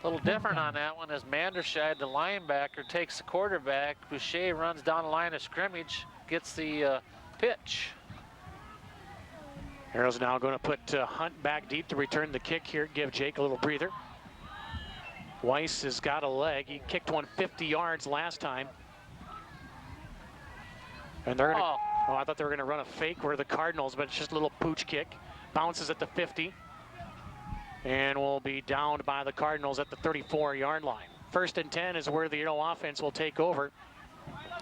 A little different on that one as Mandershad, the linebacker, takes the quarterback. Boucher runs down the line of scrimmage, gets the pitch. Arrows now going to put Hunt back deep to return the kick here, give Jake a little breather. Weiss has got a leg. He kicked one 50 yards last time. And they're going to, oh, I thought they were going to run a fake where the Cardinals, but it's just a little pooch kick. Bounces at the 50. And will be downed by the Cardinals at the 34-yard line. 1st and 10 is where the Arrow offense will take over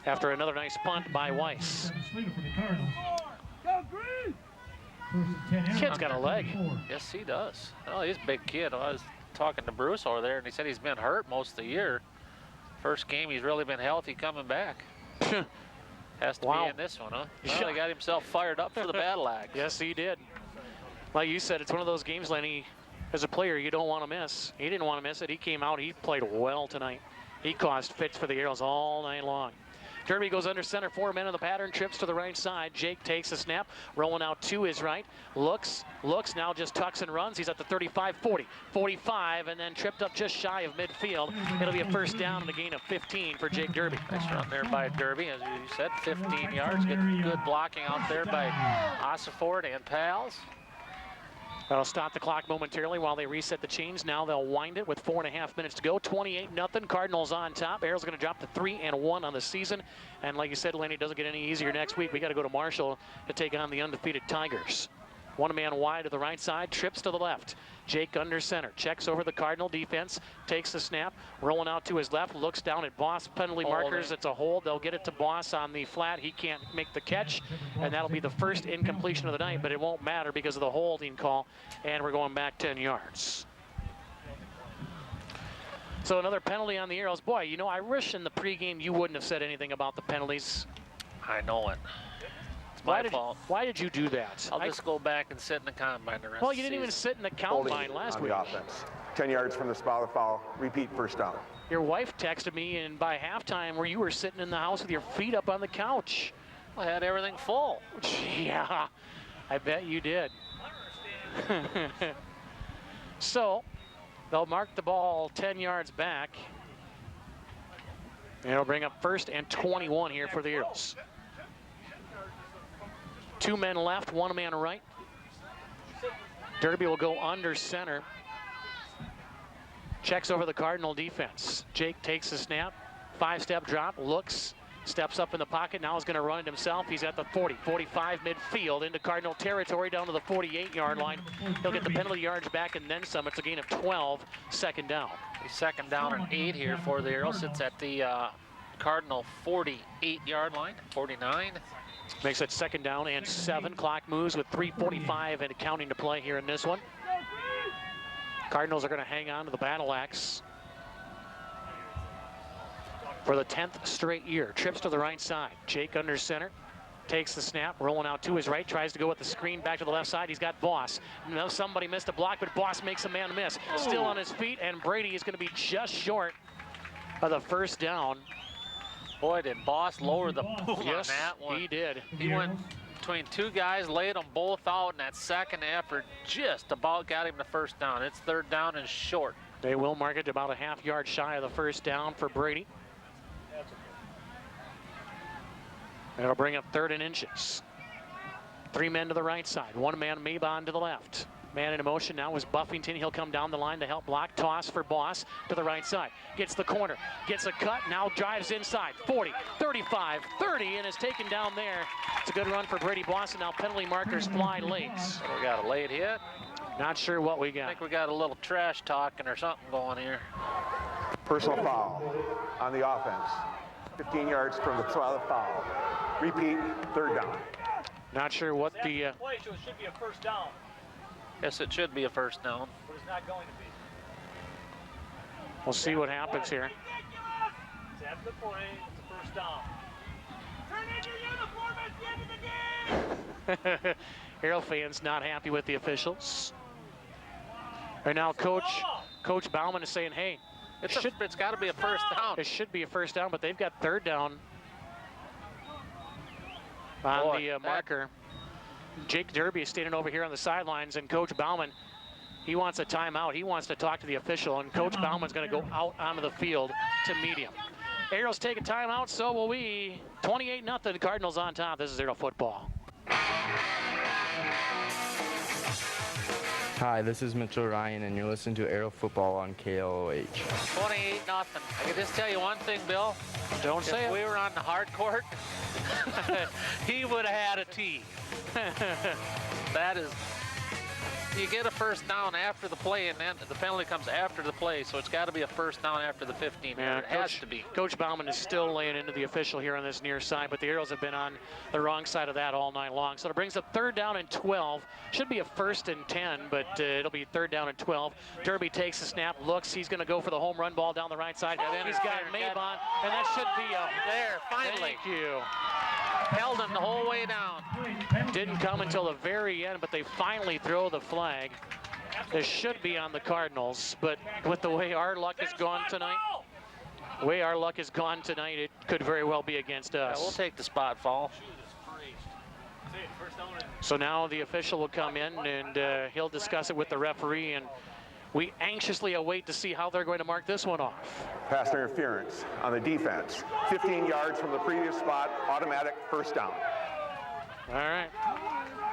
after another nice punt by Weiss. This kid's got a leg. Yes, he does. Oh, he's a big kid. I was talking to Bruce over there, and he said he's been hurt most of the year. First game, he's really been healthy coming back. Has to be in this one, huh? Well, he got himself fired up for the battle axe. Yes, he did. Like you said, it's one of those games, Lenny, as a player, you don't want to miss. He didn't want to miss it. He came out. He played well tonight. He caused fits for the Arrows all night long. Derby goes under center, 4 men in the pattern, trips to the right side. Jake takes a snap, rolling out to his right. Looks, now just tucks and runs. He's at the 35, 40, 45, and then tripped up just shy of midfield. It'll be a 1st down and a gain of 15 for Jake Derby. Nice run there by Derby, as you said, 15 yards. Good blocking out there by Ossiford and Pals. That'll stop the clock momentarily while they reset the chains. Now they'll wind it with 4.5 minutes to go. 28-0. Cardinals on top. Arrows going to drop to 3-1 on the season. And like you said, Lenny, it doesn't get any easier next week. We got to go to Marshall to take on the undefeated Tigers. 1 man wide to the right side, trips to the left. Jake under center, checks over the Cardinal defense, takes the snap, rolling out to his left, looks down at Boss, penalty markers, it's a hold. They'll get it to Boss on the flat. He can't make the catch, and that'll be the first incompletion of the night, but it won't matter because of the holding call, and we're going back 10 yards. So another penalty on the Arrows. Boy, you know, I wish in the pregame you wouldn't have said anything about the penalties. I know it. It's my fault. Why did you do that? I'll just go back and sit in the combine the rest Well, of you the didn't even season. sit in the combine last week. On the offense. 10 yards from the spot of the foul. Repeat, 1st down. Your wife texted me, and by halftime, where you were sitting in the house with your feet up on the couch. I had everything full. Yeah, I bet you did. So, they'll mark the ball 10 yards back. And it'll bring up 1st and 21 here for the Arrows. 2 men left, 1 man right. Derby will go under center. Checks over the Cardinal defense. Jake takes the snap, 5-step drop, looks, steps up in the pocket, now is going to run it himself. He's at the 40, 45 midfield into Cardinal territory down to the 48-yard line. He'll get the penalty yards back and then some. It's a gain of 12, 2nd down. 2nd down and 8 here for the Arrows. It's at the Cardinal 48-yard line, 49. Makes it 2nd down and 7. Clock moves with 3:45 and counting to play here in this one. Cardinals are going to hang on to the battle axe for the 10th straight year. Trips to the right side. Jake under center. Takes the snap, rolling out to his right, tries to go with the screen back to the left side. He's got Boss. Now somebody missed a block, but Boss makes a man miss. Still on his feet, and Brady is going to be just short of the 1st down. Boy, did Boss lower the boom on that one. He did. He went between 2 guys, laid them both out, and that second effort just about got him the 1st down. It's 3rd down and short. They will mark it about a half yard shy of the 1st down for Brady. And it'll bring up 3rd and inches. 3 men to the right side, 1 man Mabon to the left. Man in motion now is Buffington. He'll come down the line to help block. Toss for Boss to the right side. Gets the corner. Gets a cut. Now drives inside. 40, 35, 30, and is taken down there. It's a good run for Brady Boss, and now penalty markers fly late. So we got a late hit. Not sure what we I got. think we got a little trash talking or something going here. Personal foul on the offense. 15 yards from the spot of the foul. Repeat, third down. Not sure what the... Play, so it should be a first down, Yes, it should be a first down. but it's not going to be. We'll see what happens here. It's after the play, it's a first down. Turn in your uniform at the end of the game! Arrow fans not happy with the officials. And now Coach Bauman is saying, hey, It's got to be a first down. it should be a first down, but they've got third down on the marker. Jake Derby is standing over here on the sidelines, and Coach Bauman, he wants a timeout. He wants to talk to the official, and Coach Bauman's going to go out onto the field to meet him. Arrows take a timeout, so will we. 28-0, Cardinals on top. This is Arrow football. Hi, this is Mitchell Ryan, and you're listening to Arrow Football on KLOH. 28-0. I can just tell you one thing, Bill. Don't say If it. we were on the hard court, he would have had a tee. That is, you get a first down after the play, and then the penalty comes after the play, so it's got to be a first down after the 15. Yeah, It has to be. Coach Bauman is still laying into the official here on this near side, but the Arrows have been on the wrong side of that all night long. So it brings up third down and 12. Should be a first and 10, but it'll be third down and 12. Derby takes the snap, looks. He's going to go for the home run ball down the right side. And then he's got Maybon, and that should be a... There, finally. Thank you. Held him the whole way down. Didn't come until the very end, but they finally throw the flag. This should be on the Cardinals, but with the way our luck has gone tonight, it could very well be against us. Yeah, we'll take the spot foul. So now the official will come in, and he'll discuss it with the referee, and we anxiously await to see how they're going to mark this one off. Pass interference on the defense. 15 yards from the previous spot, automatic first down. All right.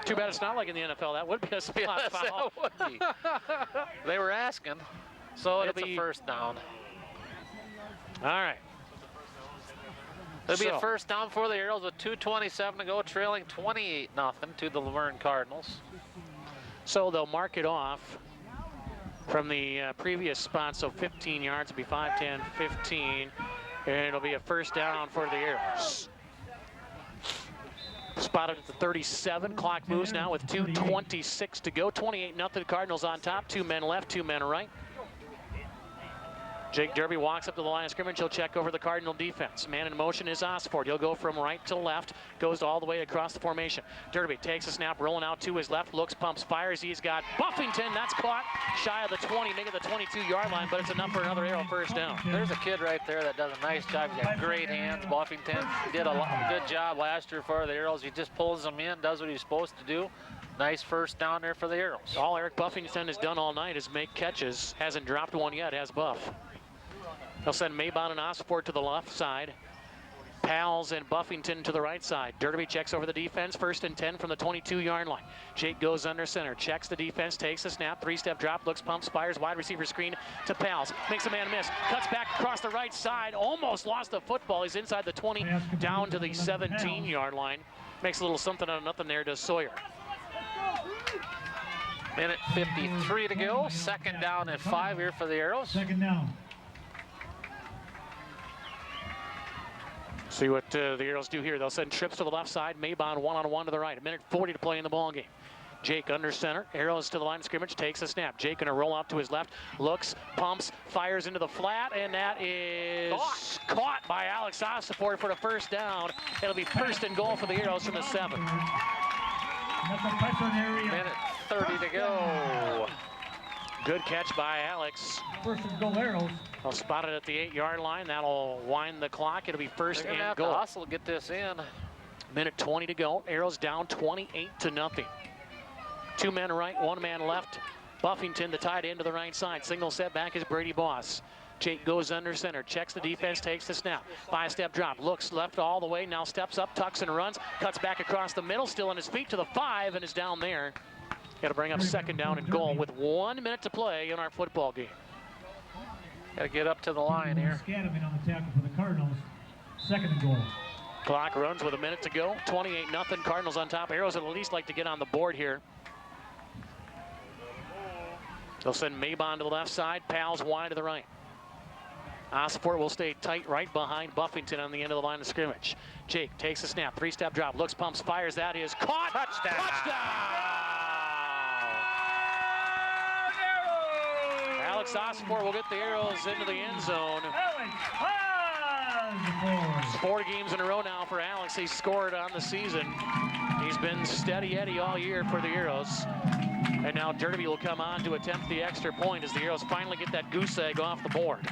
Too bad it's not like in the NFL. That would be a spot Yes, foul. that would be. They were asking, So it's a first down. All right. It'll be a first down for the Arrows with 2:27 to go, trailing 28-0 to the Luverne Cardinals. So they'll mark it off from the previous spot, so 15 yards will be 5, 10, 15, and it'll be a first down for the Arrows. Spotted at the 37, clock moves now with 2:26 to go, 28-0, Cardinals on top, 2 men left, 2 men right. Jake Derby walks up to the line of scrimmage. He'll check over the Cardinal defense. Man in motion is Osford. He'll go from right to left, goes all the way across the formation. Derby takes a snap, rolling out to his left, looks, pumps, fires. He's got Buffington. That's caught shy of the 20, making the 22-yard line, but it's enough for another Arrow first down. There's a kid right there that does a nice job. He's got great hands. Buffington did a good job last year for the Arrows. He just pulls them in, does what he's supposed to do. Nice first down there for the Arrows. All Eric Buffington has done all night is make catches. Hasn't dropped one yet, has Buff. They'll send Maybon and Osford to the left side. Pals and Buffington to the right side. Derby checks over the defense, first and 10 from the 22-yard line. Jake goes under center, checks the defense, takes a snap, 3-step drop, looks, pumps, fires, wide receiver screen to Pals. Makes a man miss, cuts back across the right side, almost lost the football. He's inside the 20, down to the 17-yard line. Makes a little something out of nothing there to Sawyer. Minute 53 to go. Second down and 5 here for the Arrows. Second down. See what the Arrows do here. They'll send trips to the left side. Maybon one-on-one to the right. 1:40 to play in the ball game. Jake under center. Arrows to the line of scrimmage. Takes a snap. Jake going to roll out to his left. Looks, pumps, fires into the flat, and that is caught by Alex Osford for the first down. It'll be first and goal for the Arrows from the 7. Minute 30 to go. Good catch by Alex. First and goal, Arrows. I'll spot it at the 8-yard line. That'll wind the clock. It'll be first They're gonna and have goal. to hustle to get this in. Minute 20 to go. Arrows down 28-0. 2 men right, 1 man left. Buffington, the tight end to the right side. Single setback is Brady Boss. Jake goes under center, checks the defense, takes the snap. 5-step drop, looks left all the way, now steps up, tucks and runs, cuts back across the middle, still on his feet to the 5, and is down there Got to bring up second down and goal with 1 minute to play in our football game. Got to get up to the line here. Scadamon on the tackle for the Cardinals. Second and goal. Clock runs with a minute to go. 28-0. Cardinals on top. Arrows would at least like to get on the board here. They'll send Mabon to the left side. Pals wide to the right. Osfort will stay tight right behind Buffington on the end of the line of scrimmage. Jake takes a snap. Three-step drop. Looks, pumps, fires. That is caught. Touchdown. Alex Osfort will get the Arrows into the end zone. It's 4 games in a row now for Alex. He scored on the season. He's been steady Eddie all year for the Arrows. And now Derby will come on to attempt the extra point as the Arrows finally get that goose egg off the board.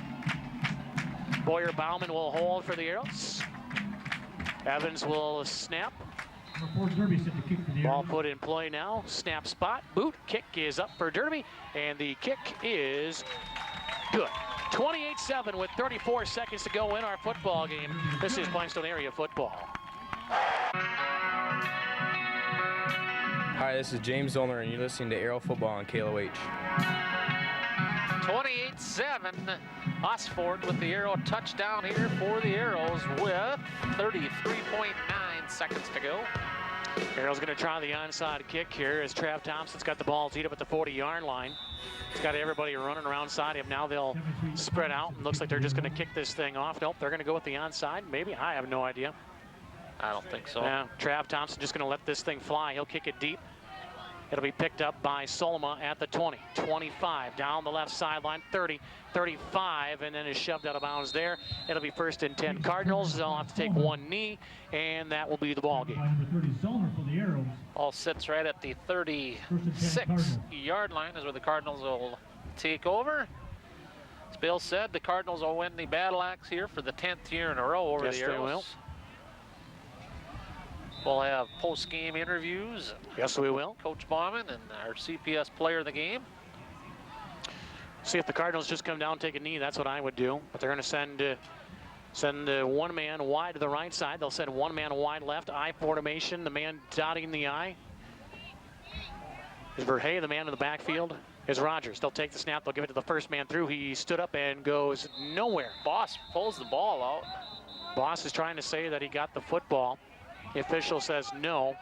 Boyer Bauman will hold for the Arrows. Evans will snap. Ball put in play now. Snap spot. Boot. Kick is up for Derby. And the kick is good. 28-7 with 34 seconds to go in our football game. This is Pipestone area football. Hi, this is James Zollner, and you're listening to Aero Football on KLOH. 28-7. Osfort with the Arrow touchdown here for the Arrows with 33.9 seconds to go. Arrow's going to try the onside kick here as Trav Thompson's got the ball teed up at the 40-yard line. He's got everybody running around side him. Now they'll spread out, and looks like they're just going to kick this thing off. Nope, they're going to go with the onside. Maybe, I have no idea. I don't think so. Yeah, Trav Thompson just going to let this thing fly. He'll kick it deep. It'll be picked up by Soloma at the 20, 25, down the left sideline, 30, 35, and then is shoved out of bounds there. It'll be 1st and 10 Cardinals. They'll have to take one knee, and that will be the ball game. Ball sits right at the 36-yard line is where the Cardinals will take over. As Bill said, the Cardinals will win the battle axe here for the 10th year in a row over the Arrows. They will. We'll have post-game interviews. Yes, we will. Coach Bauman and our CPS player of the game. See if the Cardinals just come down and take a knee. That's what I would do. But they're going to send one man wide to the right side. They'll send one man wide left. I formation. The man dotting the I is Verhey. The man in the backfield is Rogers. They'll take the snap. They'll give it to the first man through. He stood up and goes nowhere. Boss pulls the ball out. Boss is trying to say that he got the football. The official says no,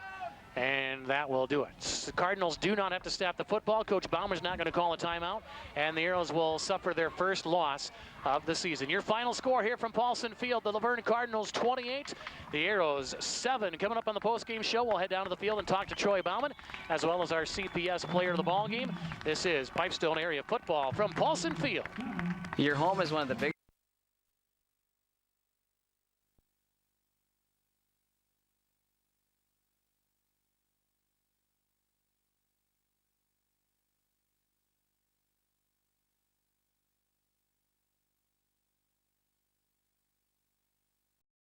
and that will do it. The Cardinals do not have to snap the football. Coach Baumer's not going to call a timeout, and the Arrows will suffer their first loss of the season. Your final score here from Paulson Field, the Luverne Cardinals 28, the Arrows 7. Coming up on the postgame show, we'll head down to the field and talk to Troy Bauman, as well as our CPS player of the ball game. This is Pipestone area football from Paulson Field. Your home is one of the biggest